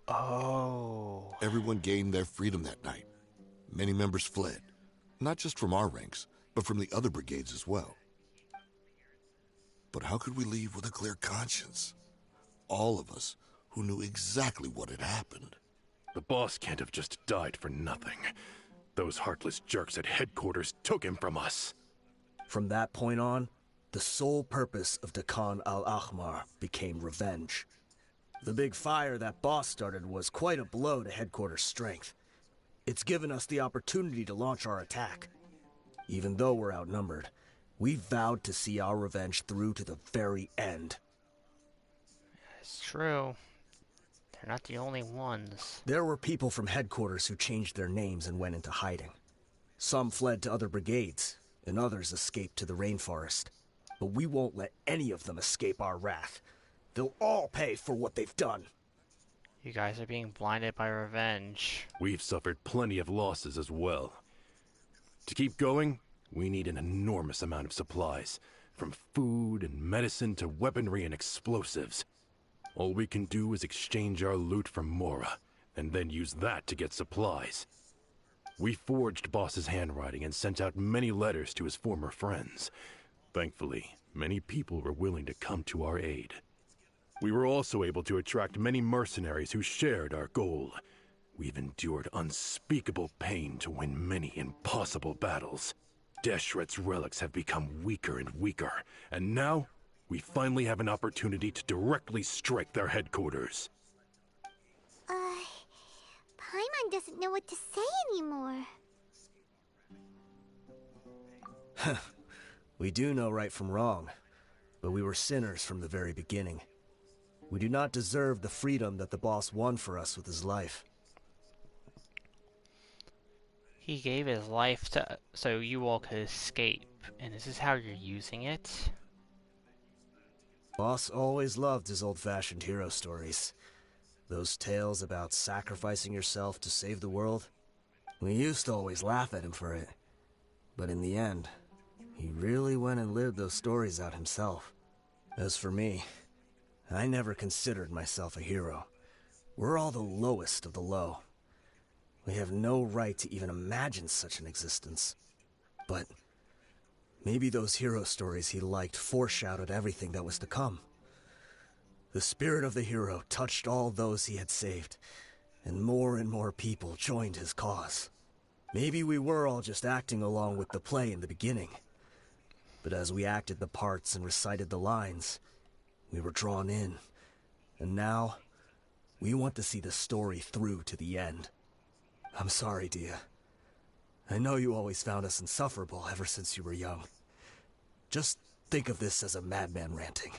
Oh. Everyone gained their freedom that night. Many members fled, not just from our ranks, but from the other brigades as well. But how could we leave with a clear conscience? All of us who knew exactly what had happened. The boss can't have just died for nothing. Those heartless jerks at headquarters took him from us. From that point on, the sole purpose of Dakan al-Ahmar became revenge. The big fire that Boss started was quite a blow to headquarters' strength. It's given us the opportunity to launch our attack. Even though we're outnumbered, we vowed to see our revenge through to the very end. It's true. They're not the only ones. There were people from headquarters who changed their names and went into hiding. Some fled to other brigades, and others escaped to the rainforest. But we won't let any of them escape our wrath. They'll all pay for what they've done. You guys are being blinded by revenge. We've suffered plenty of losses as well. To keep going, we need an enormous amount of supplies, from food and medicine to weaponry and explosives. All we can do is exchange our loot from Mora, and then use that to get supplies. We forged Boss's handwriting and sent out many letters to his former friends. Thankfully, many people were willing to come to our aid. We were also able to attract many mercenaries who shared our goal. We've endured unspeakable pain to win many impossible battles. Deshret's relics have become weaker and weaker, and now we finally have an opportunity to directly strike their headquarters. Paimon doesn't know what to say anymore. We do know right from wrong, but we were sinners from the very beginning. We do not deserve the freedom that the boss won for us with his life. He gave his life so you all could escape, and this is how you're using it? Boss always loved his old-fashioned hero stories. Those tales about sacrificing yourself to save the world. We used to always laugh at him for it. But in the end, he really went and lived those stories out himself. As for me, I never considered myself a hero. We're all the lowest of the low. We have no right to even imagine such an existence. But maybe those hero stories he liked foreshadowed everything that was to come. The spirit of the hero touched all those he had saved, and more people joined his cause. Maybe we were all just acting along with the play in the beginning. But as we acted the parts and recited the lines, we were drawn in. And now, we want to see the story through to the end. I'm sorry, Dehya. I know you always found us insufferable ever since you were young. Just think of this as a madman ranting.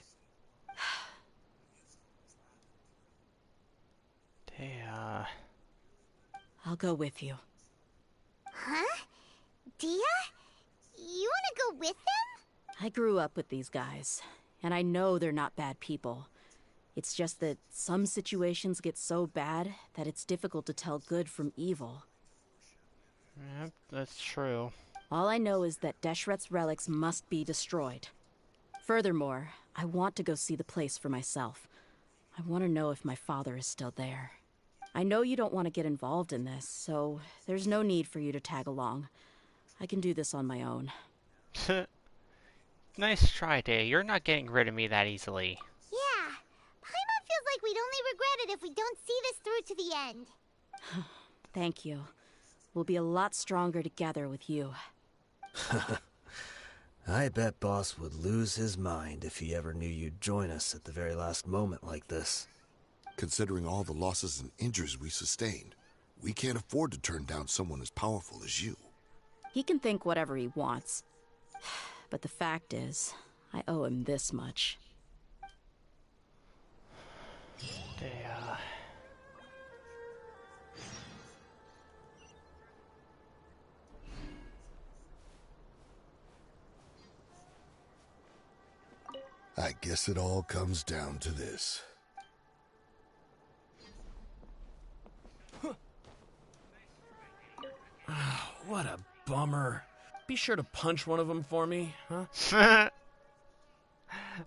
Dehya... I'll go with you. Huh? Dehya? You wanna go with them? I grew up with these guys, and I know they're not bad people. It's just that some situations get so bad that it's difficult to tell good from evil. Yep, that's true. All I know is that Deshret's relics must be destroyed. Furthermore, I want to go see the place for myself. I want to know if my father is still there. I know you don't want to get involved in this, so there's no need for you to tag along. I can do this on my own. Nice try, Dehya. You're not getting rid of me that easily. Yeah. Paimon feels like we'd only regret it if we don't see this through to the end. Thank you. We'll be a lot stronger together with you. I bet Boss would lose his mind if he ever knew you'd join us at the very last moment like this. Considering all the losses and injuries we sustained, we can't afford to turn down someone as powerful as you. He can think whatever he wants. But the fact is, I owe him this much. Dehya... I guess it all comes down to this. What a bummer. Be sure to punch one of them for me, huh?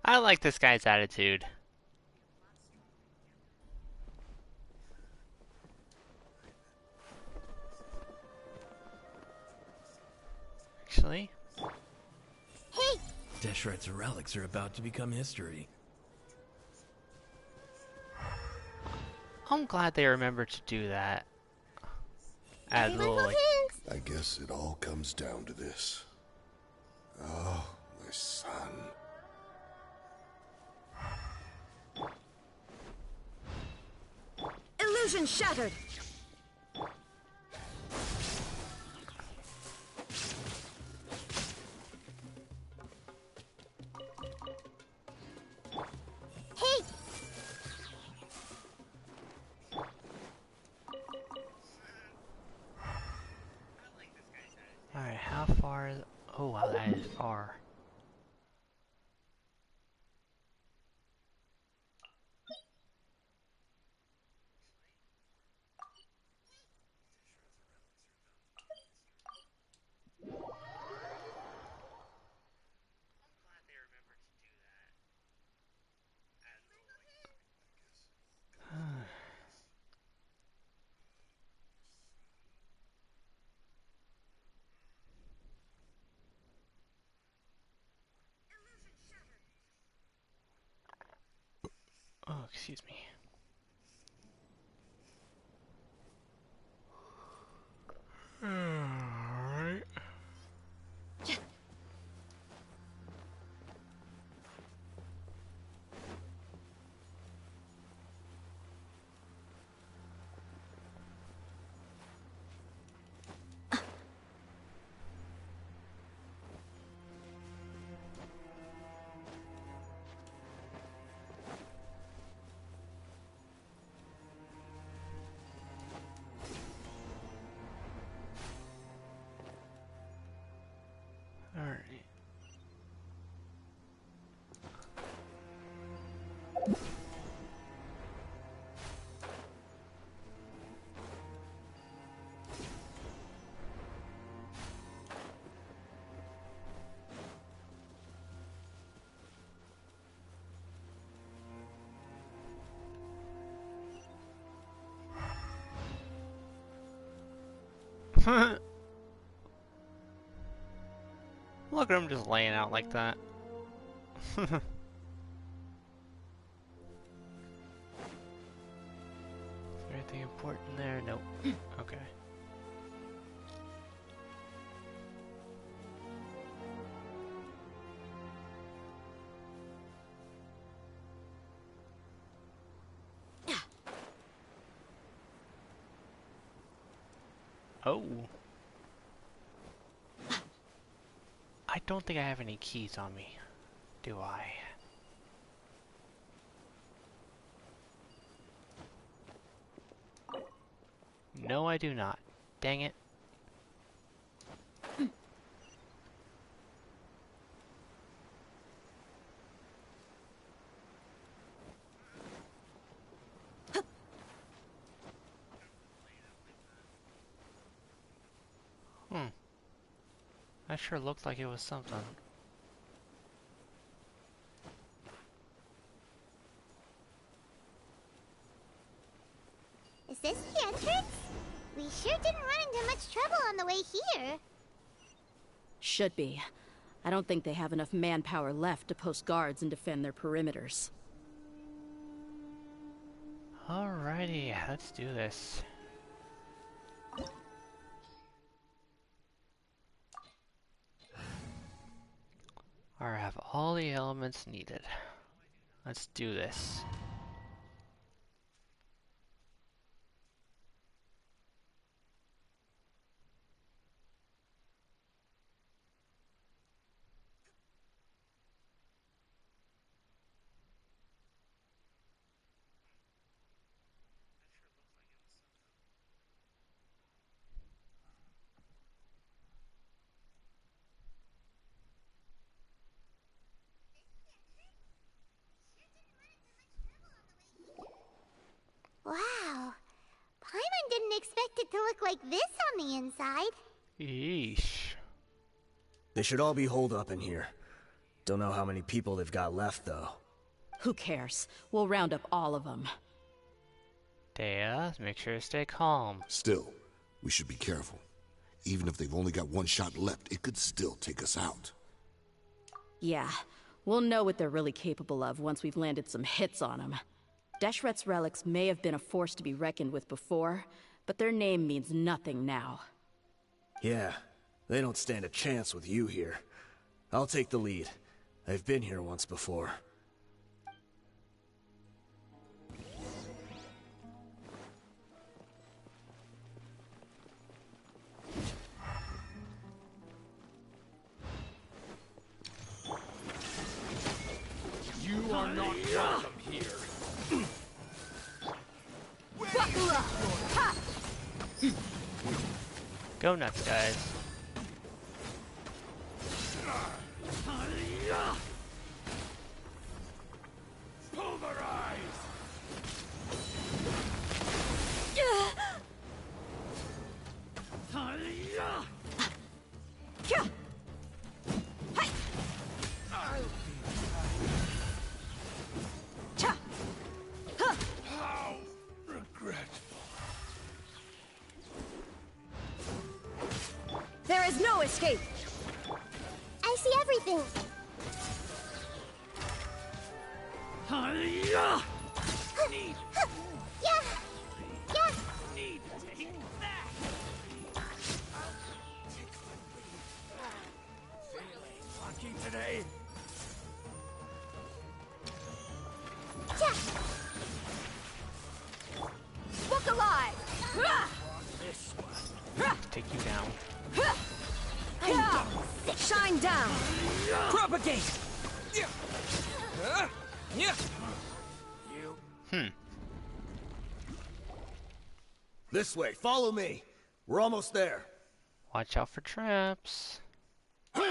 I like this guy's attitude. Actually... Hey! Deshret's relics are about to become history. I'm glad they remembered to do that. Add a little, like... I guess it all comes down to this. Oh, my son. Illusion shattered! Hey! Alright, how far is... Oh wow, that is far. Oh, excuse me. Alright. Look at him just laying out like that. Anything important there? Nope. Okay. Oh. I don't think I have any keys on me, do I? No, I do not. Dang it. That sure looked like it was something. Is this the entrance? We sure didn't run into much trouble on the way here. Should be. I don't think they have enough manpower left to post guards and defend their perimeters. Alrighty, let's do this. I have all the elements needed. Let's do this. Wow. Paimon didn't expect it to look like this on the inside. Yeesh. They should all be holed up in here. Don't know how many people they've got left, though. Who cares? We'll round up all of them. Dehya, make sure to stay calm. Still, we should be careful. Even if they've only got one shot left, it could still take us out. Yeah, we'll know what they're really capable of once we've landed some hits on them. Deshret's relics may have been a force to be reckoned with before, but their name means nothing now. Yeah, they don't stand a chance with you here. I'll take the lead. I've been here once before. You are not welcome here. Go nuts, guys. Pulverize! How regretful. There is no escape! I see everything. Need. Yeah. Yeah. Need to take that. Feeling lucky today. Yeah. Book alive! This one. Take you down. Shine down! Propagate! This way, follow me. We're almost there. Watch out for traps. Wait,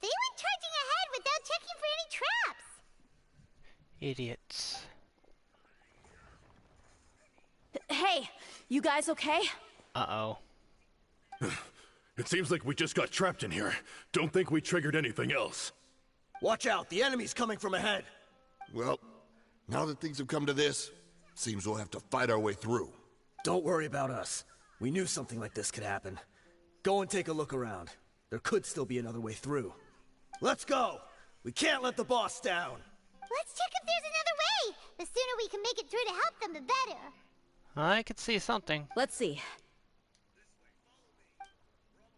they went charging ahead without checking for any traps. Idiots. Hey, you guys okay? Uh-oh. It seems like we just got trapped in here. Don't think we triggered anything else. Watch out, the enemy's coming from ahead. Well, now that things have come to this, seems we'll have to fight our way through. Don't worry about us. We knew something like this could happen. Go and take a look around. There could still be another way through. Let's go! We can't let the boss down! Let's check if there's another way! The sooner we can make it through to help them, the better. I could see something. Let's see.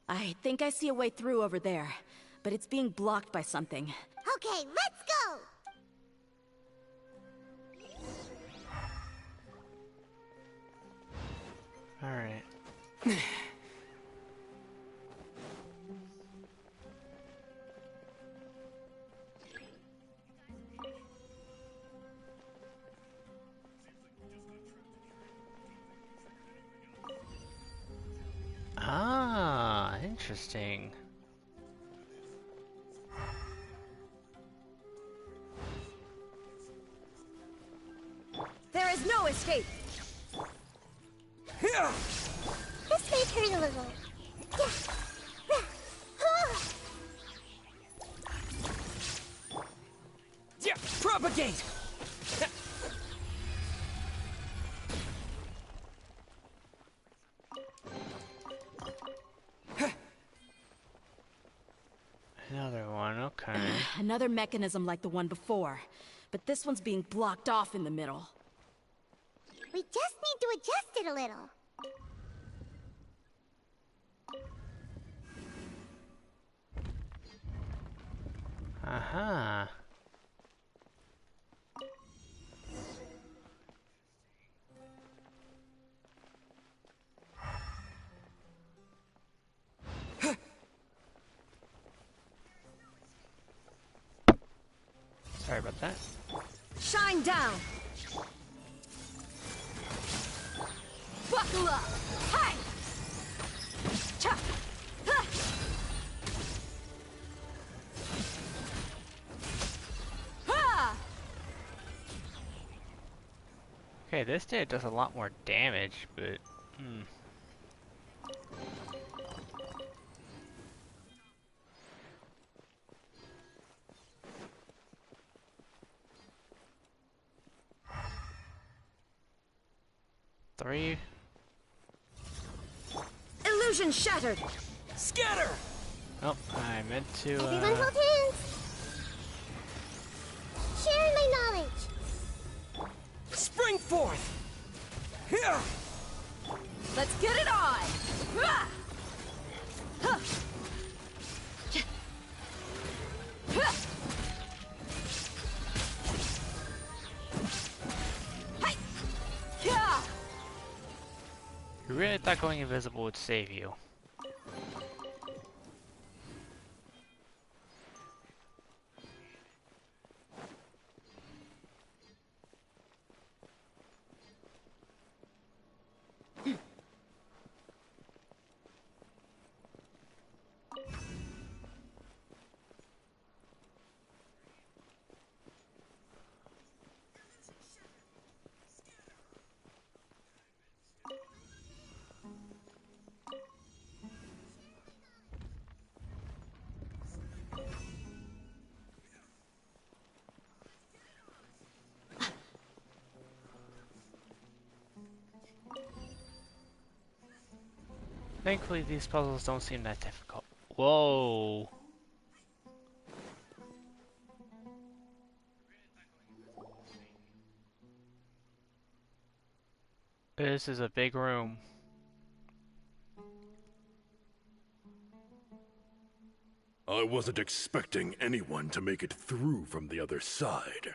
I think I see a way through over there, but it's being blocked by something. Okay, let's go! Alright. Ah, interesting. There is no escape! This may hurt a little. Yeah, propagate! Another one, okay. Another mechanism like the one before, but this one's being blocked off in the middle. We just need to adjust it a little. Aha. Sorry about that. Shine down! Buckle up! Hey! Cha! Ha! Ha! Okay, this dude does a lot more damage, but... Three. Illusion shattered! Scatter! Oh, I meant to, Everyone hold hands! Sharing my knowledge! Spring forth! Here! Let's get it on! Ha! Ha! Ha! Hi! Yeah! You really thought going invisible would save you. Thankfully, these puzzles don't seem that difficult. Whoa! This is a big room. I wasn't expecting anyone to make it through from the other side.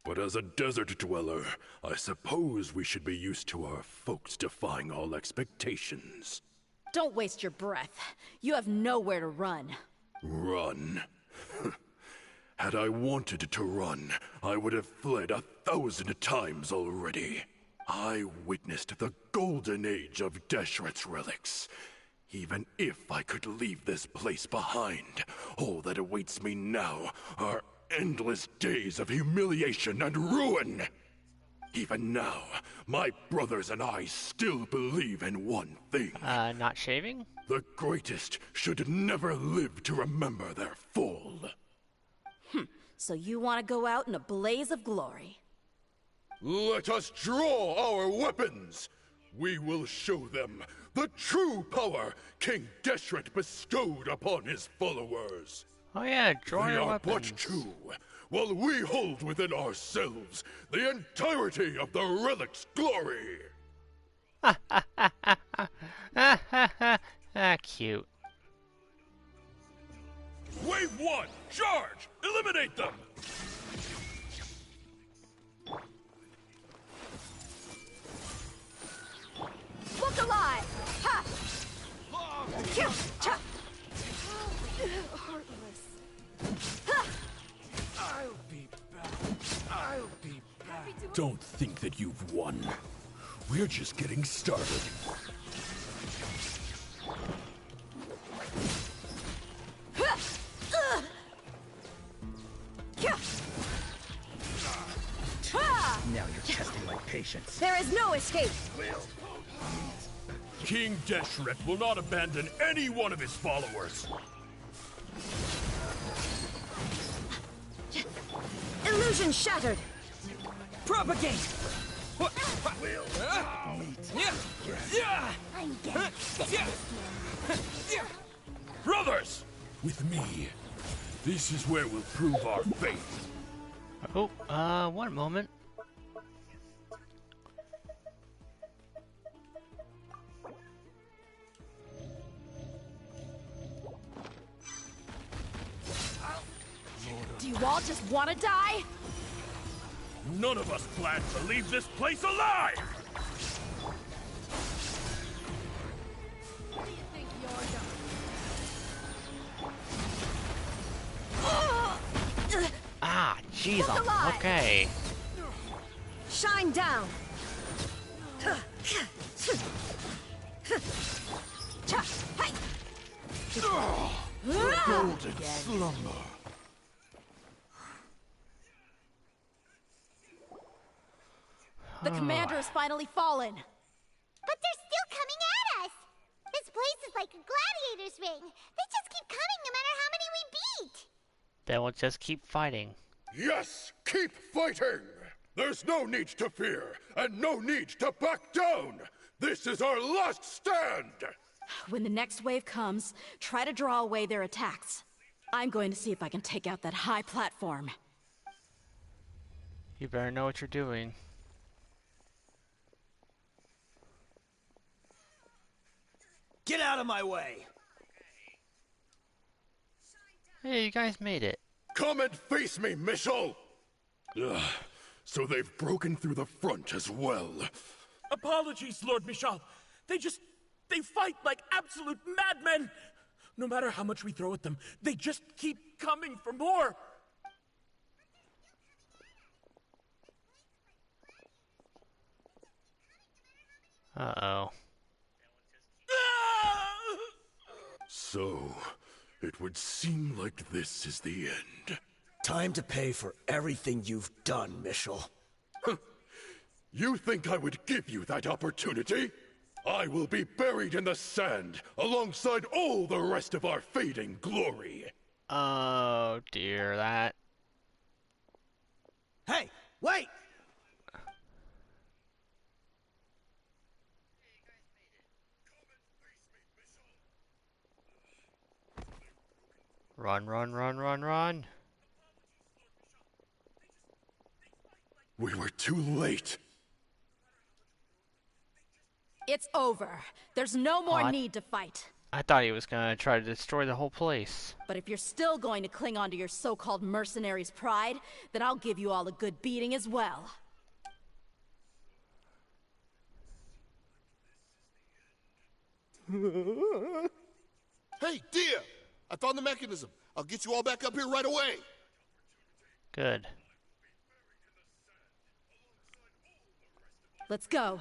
But as a desert dweller, I suppose we should be used to our folks defying all expectations. Don't waste your breath. You have nowhere to run. Run? Had I wanted to run, I would have fled 1,000 times already. I witnessed the golden age of Deshret's relics. Even if I could leave this place behind, all that awaits me now are endless days of humiliation and ruin. Even now, my brothers and I still believe in one thing. Not shaving? The greatest should never live to remember their fall. So you want to go out in a blaze of glory. Let us draw our weapons! We will show them the true power King Deshret bestowed upon his followers. Oh yeah, draw They your are weapons. but two, while we hold within ourselves the entirety of the relic's glory. Cute. Wave 1, charge! Eliminate them! Look alive! Ha! Cha! I'll be back. I'll be back. Don't think that you've won. We're just getting started. Now you're testing my patience. There is no escape! King Deshret will not abandon any one of his followers. Illusion shattered! Propagate! I'm getting Brothers! With me, this is where we'll prove our faith. Oh, one moment. Do you all just want to die? None of us plan to leave this place alive! What do you think you're doing? Ah, jeez, Look alive. okay. Shine down! Cha! Hey! Golden slumber. The commander has finally fallen. But they're still coming at us! This place is like a gladiator's ring. They just keep coming no matter how many we beat! Then we'll just keep fighting. Yes, keep fighting! There's no need to fear, and no need to back down! This is our last stand! When the next wave comes, try to draw away their attacks. I'm going to see if I can take out that high platform. You better know what you're doing. Get out of my way! Hey, you guys made it. Come and face me, Michel! Ugh, so they've broken through the front as well. Apologies, Lord Michal. They fight like absolute madmen. No matter how much we throw at them, they just keep coming for more. Uh-oh. So, it would seem like this is the end. Time to pay for everything you've done, Michel. You think I would give you that opportunity? I will be buried in the sand alongside all the rest of our fading glory. Oh dear, that. Hey, wait! Run, run, run, run, run. We were too late. It's over. There's no more What? need to fight. I thought he was gonna try to destroy the whole place. But if you're still going to cling on to your so-called mercenary's pride, then I'll give you all a good beating as well. Hey, Dehya! I found the mechanism. I'll get you all back up here right away. Good. Let's go.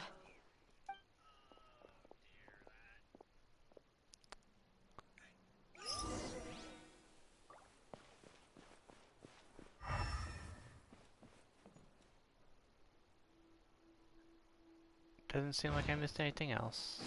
Doesn't seem like I missed anything else.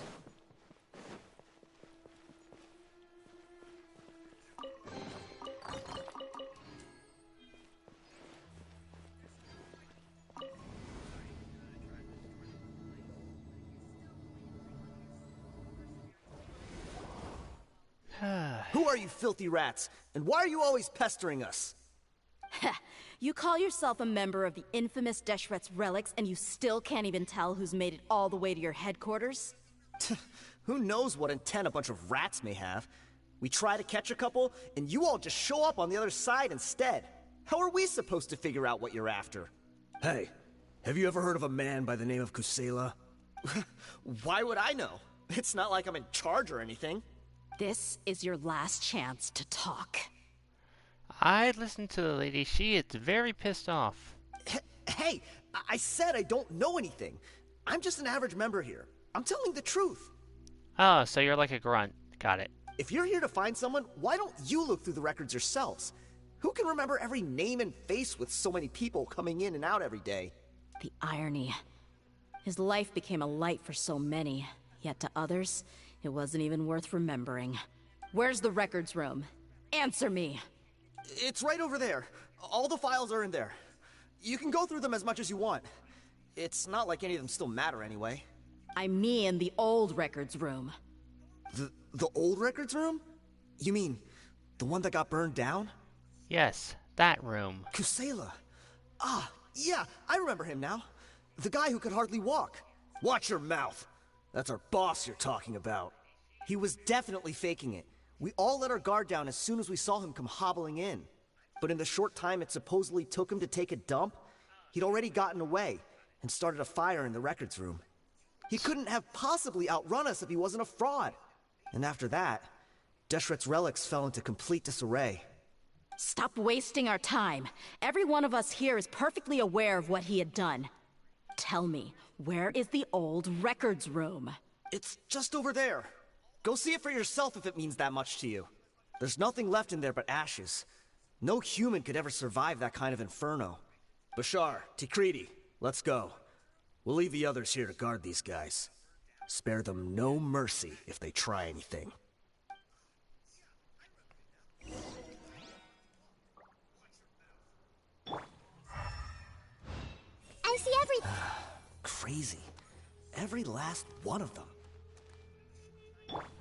Who are you filthy rats? And why are you always pestering us? You call yourself a member of the infamous Deshret's relics, and you still can't even tell who's made it all the way to your headquarters? Who knows what intent a bunch of rats may have? We try to catch a couple, and you all just show up on the other side instead. How are we supposed to figure out what you're after? Hey, have you ever heard of a man by the name of Kusela? Why would I know? It's not like I'm in charge or anything. This is your last chance to talk. I listened to the lady. She is very pissed off. Hey, I said I don't know anything. I'm just an average member here. I'm telling the truth. Oh, so you're like a grunt. Got it. If you're here to find someone, why don't you look through the records yourselves? Who can remember every name and face with so many people coming in and out every day? The irony. His life became a light for so many, yet to others, it wasn't even worth remembering. Where's the records room? Answer me! It's right over there. All the files are in there. You can go through them as much as you want. It's not like any of them still matter anyway. I mean the old records room. The old records room? You mean the one that got burned down? Yes, that room. Kusela. Ah, yeah, I remember him now. The guy who could hardly walk. Watch your mouth. That's our boss you're talking about. He was definitely faking it. We all let our guard down as soon as we saw him come hobbling in. But in the short time it supposedly took him to take a dump, he'd already gotten away and started a fire in the records room. He couldn't have possibly outrun us if he wasn't a fraud. And after that, Deshret's relics fell into complete disarray. Stop wasting our time. Every one of us here is perfectly aware of what he had done. Tell me, where is the old records room? It's just over there. Go see it for yourself if it means that much to you. There's nothing left in there but ashes. No human could ever survive that kind of inferno. Bashar, Tikriti, let's go. We'll leave the others here to guard these guys. Spare them no mercy if they try anything. I see everything. Crazy. Every last one of them.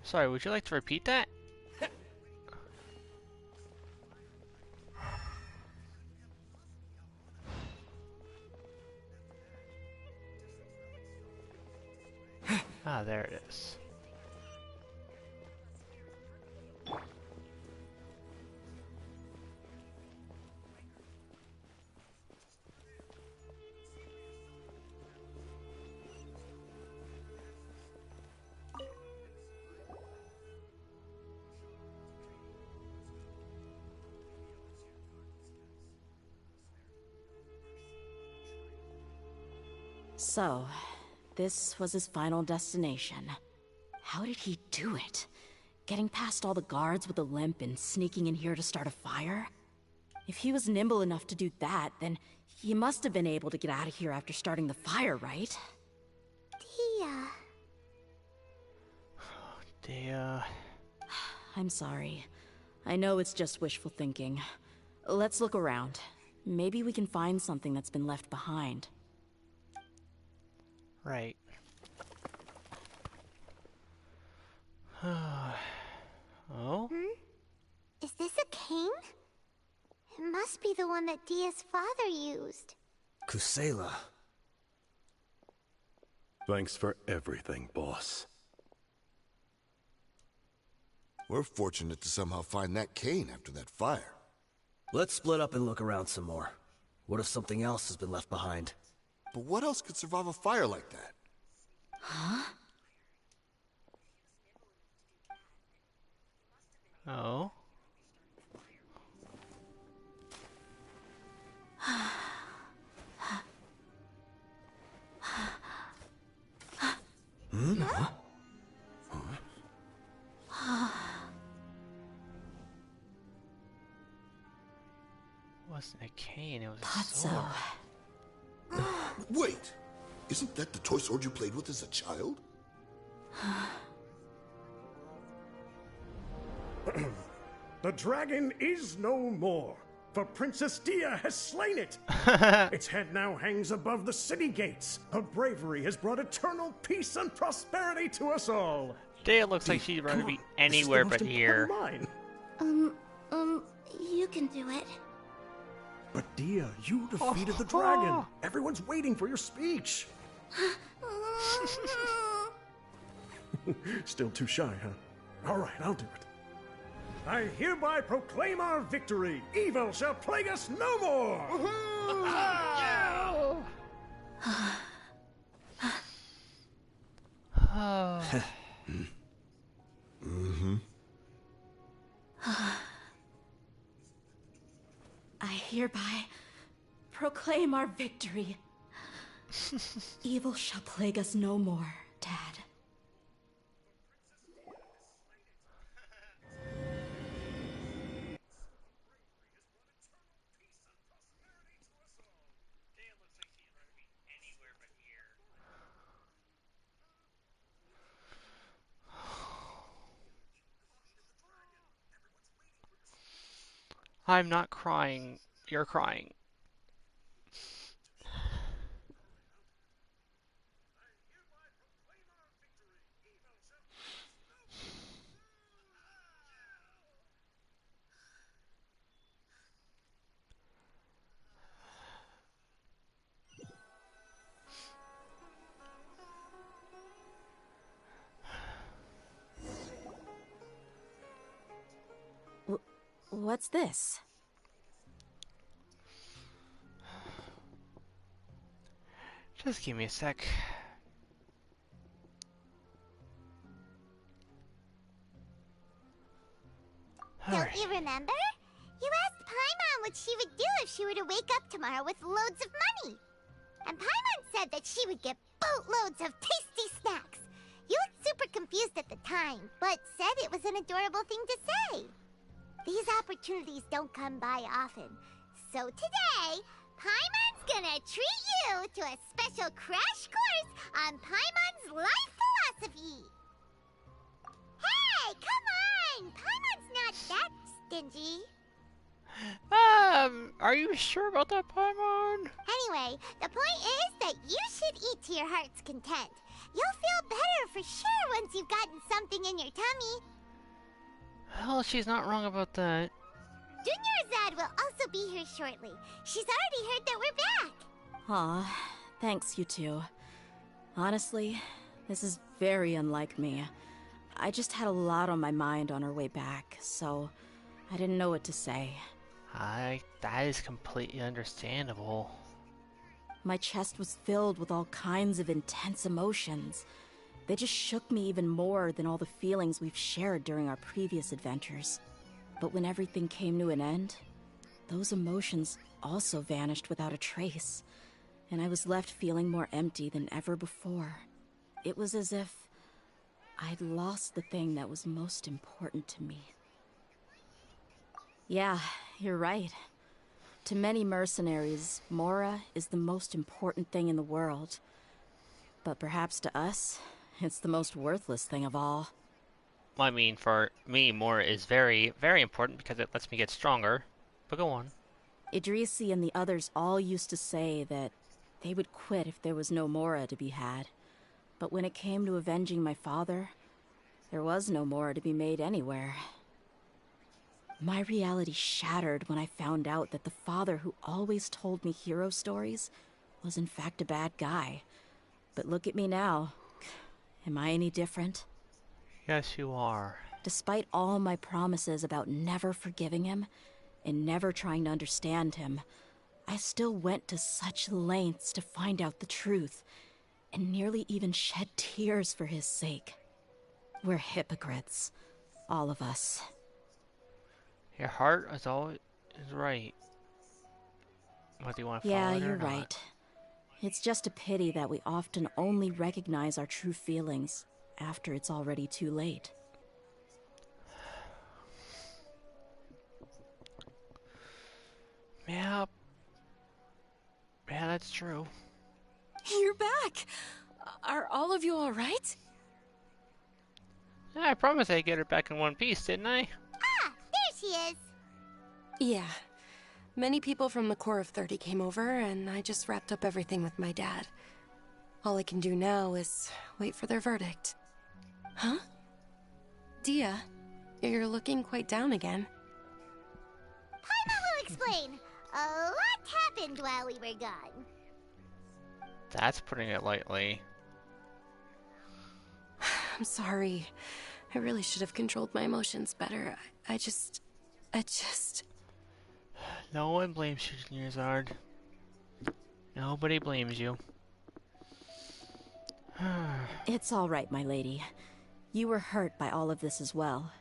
Sorry, would you like to repeat that? Ah, there it is. So, this was his final destination. How did he do it? Getting past all the guards with a limp and sneaking in here to start a fire? If he was nimble enough to do that, then he must have been able to get out of here after starting the fire, right? Dehya. Dehya. I'm sorry. I know it's just wishful thinking. Let's look around. Maybe we can find something that's been left behind. Right. Oh? Is this a cane? It must be the one that Dehya's father used. Kusela. Thanks for everything, boss. We're fortunate to somehow find that cane after that fire. Let's split up and look around some more. What if something else has been left behind? But what else could survive a fire like that? Huh? Oh? Huh? Wasn't a cane, it was a Thought so. sword. Wait! Isn't that the toy sword you played with as a child? The dragon is no more, for Princess Dehya has slain it. Its head now hangs above the city gates. Her bravery has brought eternal peace and prosperity to us all. Dehya looks like she'd rather be anywhere but here. Mine. You can do it. But Dehya, you defeated the dragon. Everyone's waiting for your speech. Still too shy, huh? All right, I'll do it. I hereby proclaim our victory. Evil shall plague us no more. I hereby proclaim our victory. Evil shall plague us no more, Dad. I'm not crying. You're crying. What's this? Just give me a sec. Don't you remember? You asked Paimon what she would do if she were to wake up tomorrow with loads of money. And Paimon said that she would get boatloads of tasty snacks. You looked super confused at the time, but said it was an adorable thing to say. These opportunities don't come by often. So today, Paimon's gonna treat you to a special crash course on Paimon's life philosophy. Hey, come on! Paimon's not that stingy. Are you sure about that, Paimon? Anyway, the point is that you should eat to your heart's content. You'll feel better for sure once you've gotten something in your tummy. Well, she's not wrong about that. Dunyarzad will also be here shortly. She's already heard that we're back. Aw, thanks you two. Honestly, this is very unlike me. I just had a lot on my mind on our way back, so I didn't know what to say. That is completely understandable. My chest was filled with all kinds of intense emotions. They just shook me even more than all the feelings we've shared during our previous adventures. But when everything came to an end, those emotions also vanished without a trace, and I was left feeling more empty than ever before. It was as if I'd lost the thing that was most important to me. Yeah, you're right. To many mercenaries, Mora is the most important thing in the world. But perhaps to us, it's the most worthless thing of all. I mean, for me, Mora is very, very important because it lets me get stronger. But go on. Idrisi and the others all used to say that they would quit if there was no Mora to be had. But when it came to avenging my father, there was no Mora to be made anywhere. My reality shattered when I found out that the father who always told me hero stories was in fact a bad guy. But look at me now. Am I any different? Yes, you are. Despite all my promises about never forgiving him and never trying to understand him, I still went to such lengths to find out the truth and nearly even shed tears for his sake. We're hypocrites, all of us. Your heart is always right. Whether you want to follow Yeah, it or you're not. right. It's just a pity that we often only recognize our true feelings after it's already too late. Yeah. Yeah, that's true. You're back! Are all of you alright? Yeah, I promised I'd get her back in one piece, didn't I? Ah, there she is. Yeah. Many people from the Corps of 30 came over, and I just wrapped up everything with my dad. All I can do now is wait for their verdict. Huh? Dehya, You're looking quite down again. Paimon will explain. A lot happened while we were gone. That's putting it lightly. I'm sorry. I really should have controlled my emotions better. I just... No one blames you, Nearzard. Nobody blames you. It's all right, my lady. You were hurt by all of this as well.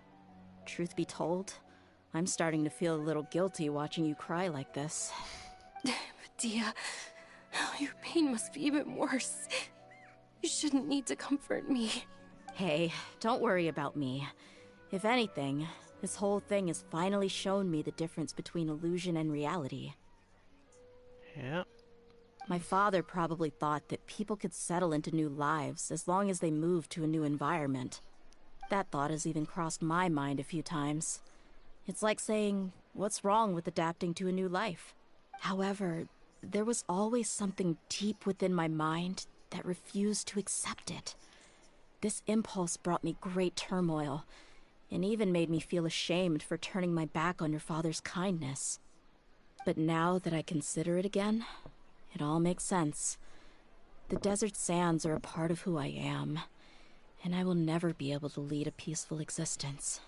Truth be told, I'm starting to feel a little guilty watching you cry like this. Dehya, your pain must be even worse. You shouldn't need to comfort me. Hey, don't worry about me. If anything, this whole thing has finally shown me the difference between illusion and reality. Yep. My father probably thought that people could settle into new lives as long as they moved to a new environment. That thought has even crossed my mind a few times. It's like saying, what's wrong with adapting to a new life? However, there was always something deep within my mind that refused to accept it. This impulse brought me great turmoil, and even made me feel ashamed for turning my back on your father's kindness. But now that I consider it again, it all makes sense. The desert sands are a part of who I am, and I will never be able to lead a peaceful existence.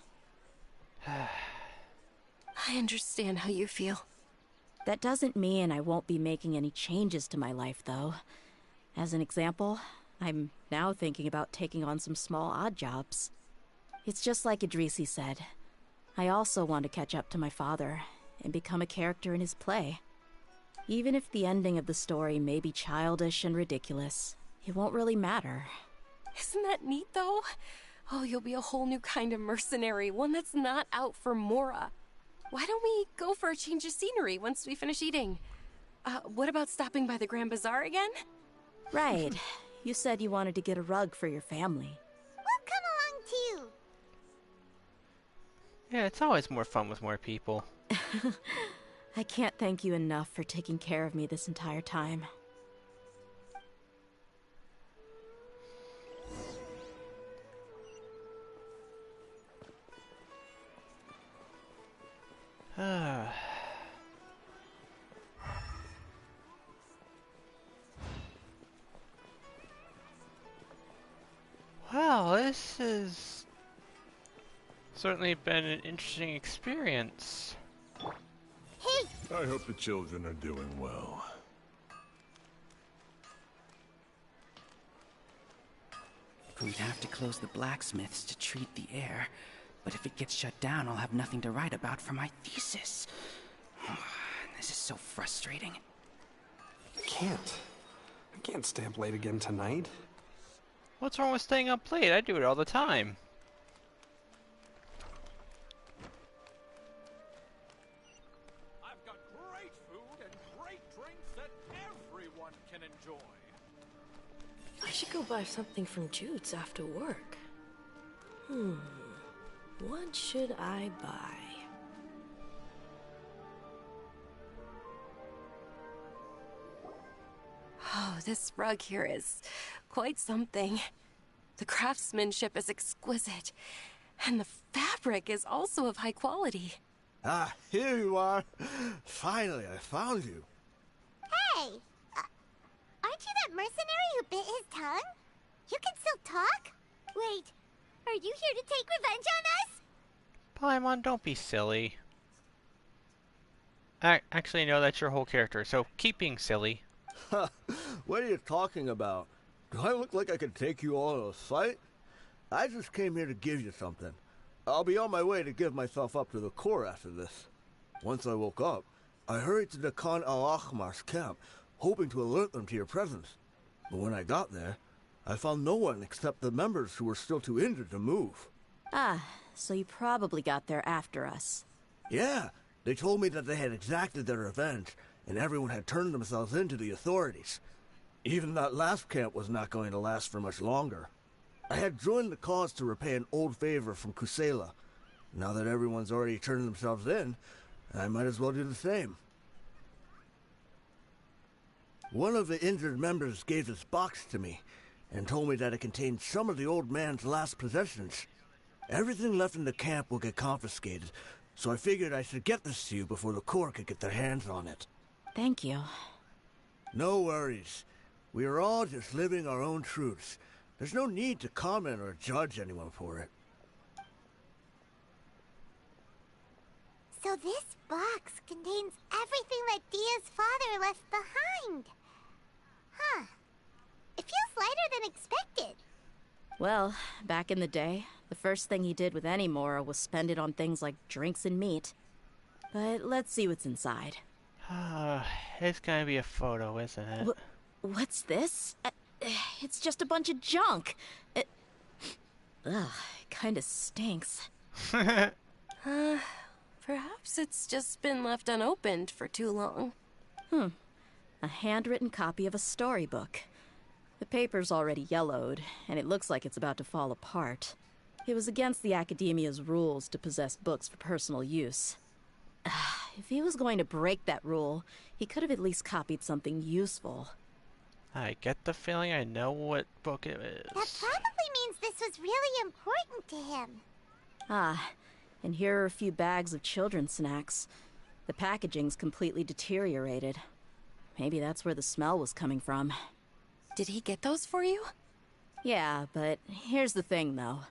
I understand how you feel. That doesn't mean I won't be making any changes to my life, though. As an example, I'm now thinking about taking on some small odd jobs. It's just like Idrisi said. I also want to catch up to my father and become a character in his play. Even if the ending of the story may be childish and ridiculous, it won't really matter. Isn't that neat, though? Oh, you'll be a whole new kind of mercenary, one that's not out for Mora. Why don't we go for a change of scenery once we finish eating? What about stopping by the Grand Bazaar again? Right. You said you wanted to get a rug for your family. We'll come along too. Yeah, it's always more fun with more people. I can't thank you enough for taking care of me this entire time. Well, this has certainly been an interesting experience. Hey! I hope the children are doing well. We'd have to close the blacksmiths to treat the air, but if it gets shut down, I'll have nothing to write about for my thesis. This is so frustrating. I can't stay up late again tonight. What's wrong with staying up late? I do it all the time. I've got great food and great drinks that everyone can enjoy. I should go buy something from Jude's after work. What should I buy? Oh, this rug here is quite something. The craftsmanship is exquisite, and the fabric is also of high quality. Ah, here you are. Finally, I found you. Hey! Aren't you that mercenary who bit his tongue? You can still talk? Wait, are you here to take revenge on us? Paimon, don't be silly. Actually, no, that's your whole character, so keep being silly. What are you talking about? Do I look like I could take you all in a fight? I just came here to give you something. I'll be on my way to give myself up to the Corps after this. Once I woke up, I hurried to the Khan al-Ahmar's camp, hoping to alert them to your presence. But when I got there, I found no one except the members who were still too injured to move. Ah, so you probably got there after us. Yeah, they told me that they had exacted their revenge, and everyone had turned themselves in to the authorities. Even that last camp was not going to last for much longer. I had joined the cause to repay an old favor from Kusela. Now that everyone's already turned themselves in, I might as well do the same. One of the injured members gave this box to me, and told me that it contained some of the old man's last possessions. Everything left in the camp will get confiscated, so I figured I should get this to you before the Corps could get their hands on it. Thank you. No worries. We are all just living our own truths. There's no need to comment or judge anyone for it. So this box contains everything that Dia's father left behind. Huh. It feels lighter than expected. Well, back in the day, the first thing he did with any moral was spend it on things like drinks and meat. But let's see what's inside. It's gonna be a photo, isn't it? What's this? It's just a bunch of junk. It kinda stinks. Perhaps it's just been left unopened for too long. A handwritten copy of a storybook. The paper's already yellowed, and it looks like it's about to fall apart. It was against the Academia's rules to possess books for personal use. If he was going to break that rule, he could have at least copied something useful. I get the feeling I know what book it is. That probably means this was really important to him. And here are a few bags of children's snacks. The packaging's completely deteriorated. Maybe that's where the smell was coming from. Did he get those for you? Yeah, but here's the thing, though.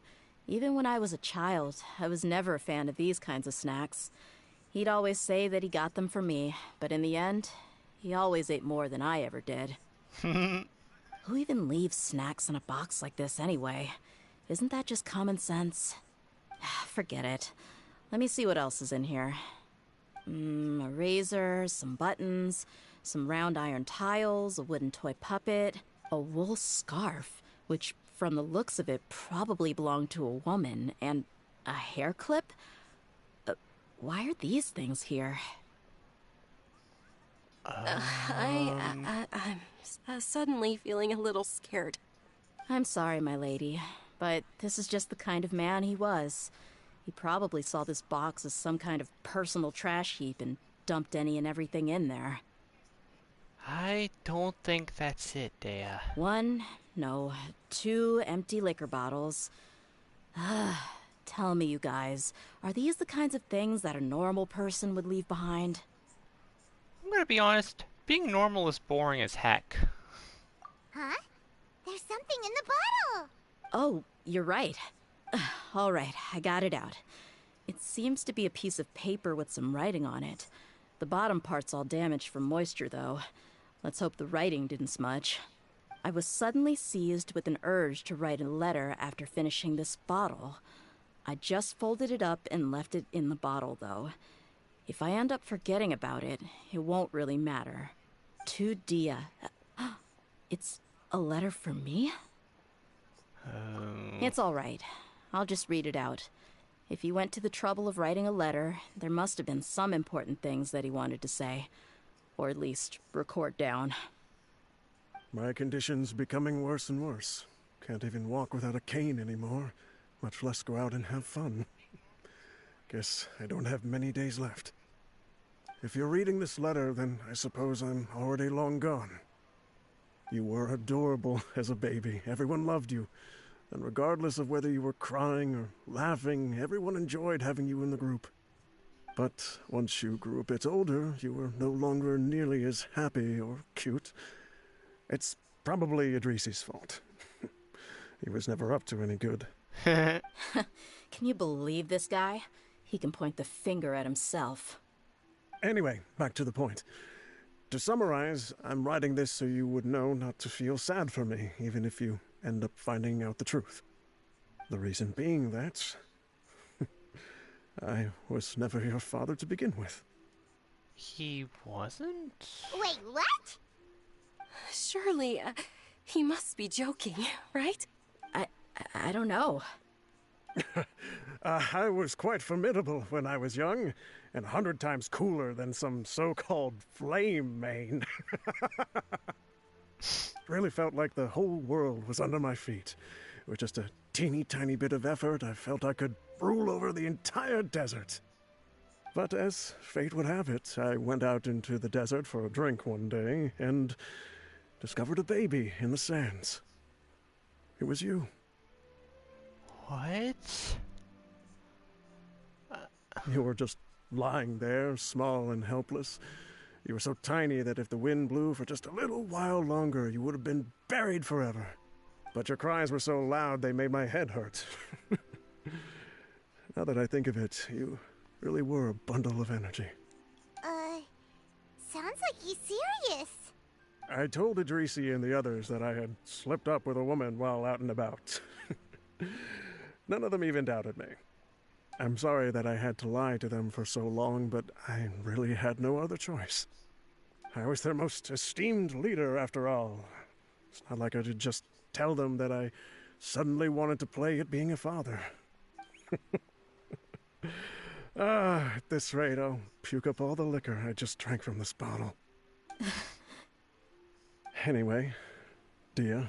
Even when I was a child, I was never a fan of these kinds of snacks. He'd always say that he got them for me, but in the end, he always ate more than I ever did. Who even leaves snacks in a box like this anyway? Isn't that just common sense? Forget it. Let me see what else is in here. A razor, some buttons, some round iron tiles, a wooden toy puppet, a wool scarf, which from the looks of it probably belonged to a woman, and a hair clip? Why are these things here? I'm suddenly feeling a little scared. I'm sorry, my lady, but this is just the kind of man he was. He probably saw this box as some kind of personal trash heap and dumped any and everything in there. I don't think that's it, Dehya. 2 empty liquor bottles. Tell me, you guys, are these the kinds of things that a normal person would leave behind? I'm gonna be honest, being normal is boring as heck. Huh? There's something in the bottle! Oh, you're right. All right, I got it out. It seems to be a piece of paper with some writing on it. The bottom part's all damaged from moisture, though. Let's hope the writing didn't smudge. I was suddenly seized with an urge to write a letter after finishing this bottle. I just folded it up and left it in the bottle, though. If I end up forgetting about it, it won't really matter. To Dehya. It's a letter for me? It's all right. I'll just read it out. If he went to the trouble of writing a letter, there must have been some important things that he wanted to say. Or at least record down. My condition's becoming worse and worse. Can't even walk without a cane anymore, much less go out and have fun. Guess I don't have many days left. If you're reading this letter, then I suppose I'm already long gone. You were adorable as a baby. Everyone loved you. And regardless of whether you were crying or laughing, everyone enjoyed having you in the group. But once you grew a bit older, you were no longer nearly as happy or cute. It's probably Idrisi's fault. He was never up to any good. Can you believe this guy? He can point the finger at himself. Anyway, back to the point. To summarize, I'm writing this so you would know not to feel sad for me, even if you end up finding out the truth. The reason being that I was never your father to begin with. He wasn't? Wait, what? Surely, he must be joking, right? I don't know. I was quite formidable when I was young, and 100 times cooler than some so-called flame main. Really felt like the whole world was under my feet. With just a teeny tiny bit of effort, I felt I could rule over the entire desert. But as fate would have it, I went out into the desert for a drink one day, and discovered a baby in the sands. It was you. What? You were just lying there, small and helpless. You were so tiny that if the wind blew for just a little while longer, you would have been buried forever. But your cries were so loud they made my head hurt. Now that I think of it, you really were a bundle of energy. Sounds like he's serious. I told Idrisi and the others that I had slipped up with a woman while out and about. None of them even doubted me. I'm sorry that I had to lie to them for so long, but I really had no other choice. I was their most esteemed leader, after all. It's not like I could just tell them that I suddenly wanted to play at being a father. At this rate, I'll puke up all the liquor I just drank from this bottle. Anyway, Dehya,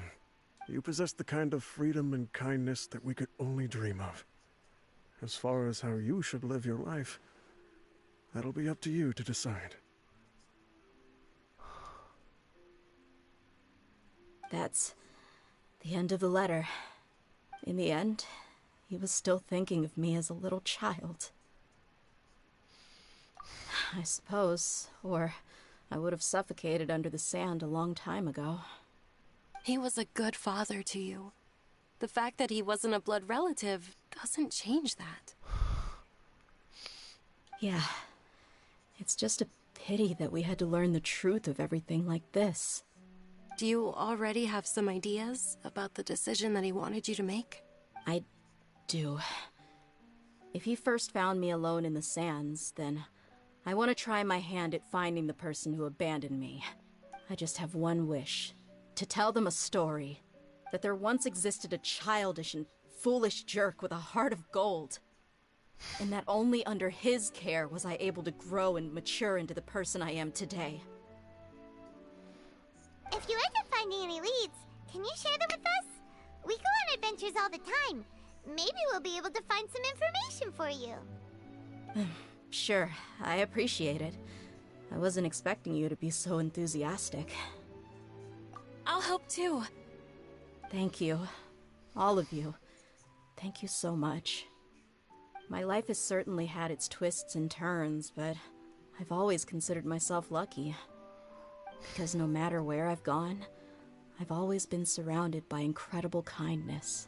you possess the kind of freedom and kindness that we could only dream of. As far as how you should live your life, that'll be up to you to decide. That's the end of the letter. In the end, he was still thinking of me as a little child. I suppose, or I would have suffocated under the sand a long time ago. He was a good father to you. The fact that he wasn't a blood relative doesn't change that. Yeah. It's just a pity that we had to learn the truth of everything like this. Do you already have some ideas about the decision that he wanted you to make? I do. If he first found me alone in the sands, then I want to try my hand at finding the person who abandoned me. I just have one wish. To tell them a story. That there once existed a childish and foolish jerk with a heart of gold. And that only under his care was I able to grow and mature into the person I am today. If you end up finding any leads, can you share them with us? We go on adventures all the time. Maybe we'll be able to find some information for you. Sure, I appreciate it. I wasn't expecting you to be so enthusiastic. I'll help too. Thank you. All of you. Thank you so much. My life has certainly had its twists and turns, but I've always considered myself lucky. Because no matter where I've gone, I've always been surrounded by incredible kindness.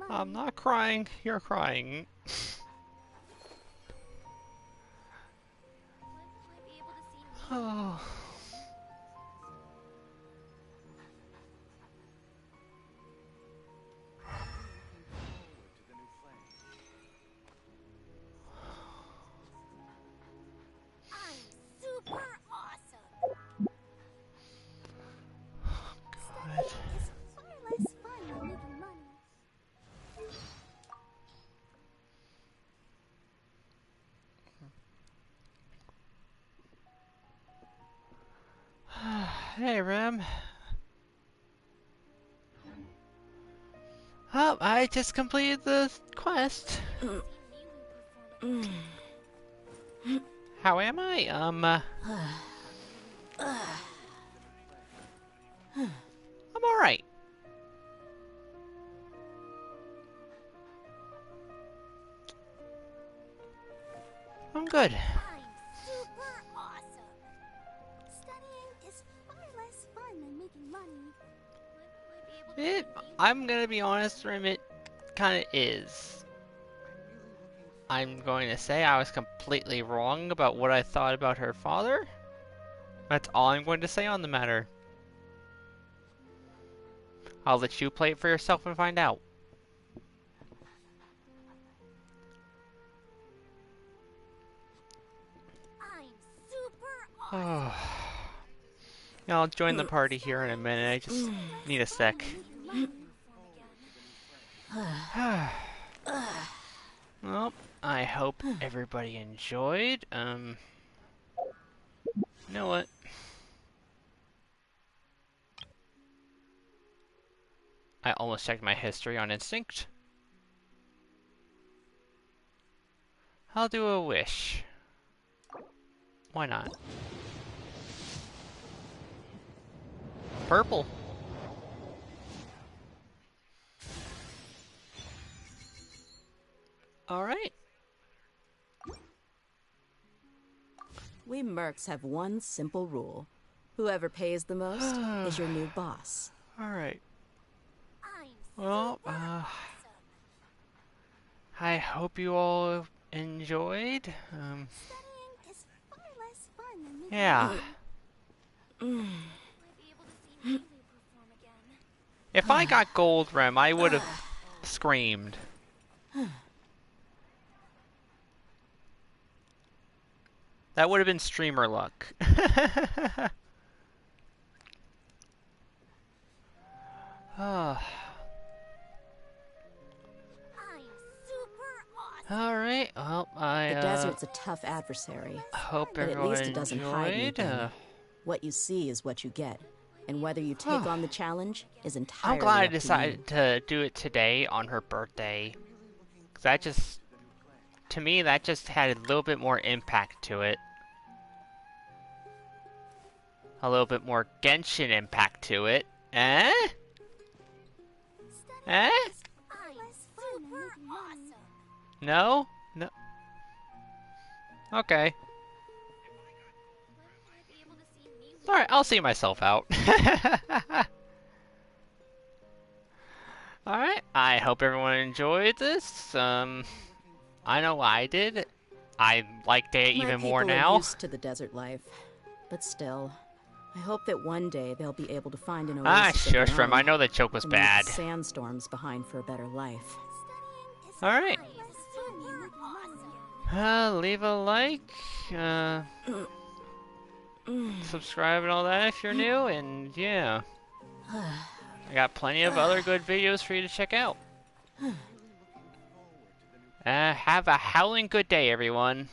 I'm not crying, you're crying. Oh. Hey, Ram. Oh, I just completed the quest. How am I? I'm alright. I'm good. I'm gonna be honest, Rim, it kinda is. I'm going to say I was completely wrong about what I thought about her father. That's all I'm going to say on the matter. I'll let you play it for yourself and find out. Oh. I'll join the party here in a minute. I just need a sec. Well, I hope everybody enjoyed. You know what? I almost checked my history on instinct. I'll do a wish. Why not? Purple. Alright. We mercs have one simple rule. Whoever pays the most is your new boss. Alright. Well, I hope you all enjoyed. Yeah. If I got gold rem, I would have screamed. That would have been streamer luck. Alright, well, The desert's a tough adversary. Hope but at everyone least it doesn't hide enjoyed. anything. What you see is what you get. And whether you take on the challenge is entirely I'm glad I up to you. decided to do it today on her birthday. 'Cause that just, to me, that just had a little bit more impact to it. A little bit more Genshin impact to it. Eh? Eh? No? No. Okay. Alright, I'll see myself out. Alright, I hope everyone enjoyed this. I know I did. I liked it My even more people are now. used to the desert life, but still, I hope that one day they'll be able to find an Ah, oasis of their shush, Rem, own I know that joke was and leave bad. sandstorms behind for a better life. Alright. Leave a like, subscribe and all that if you're new, and yeah. I got plenty of other good videos for you to check out. Have a howling good day, everyone.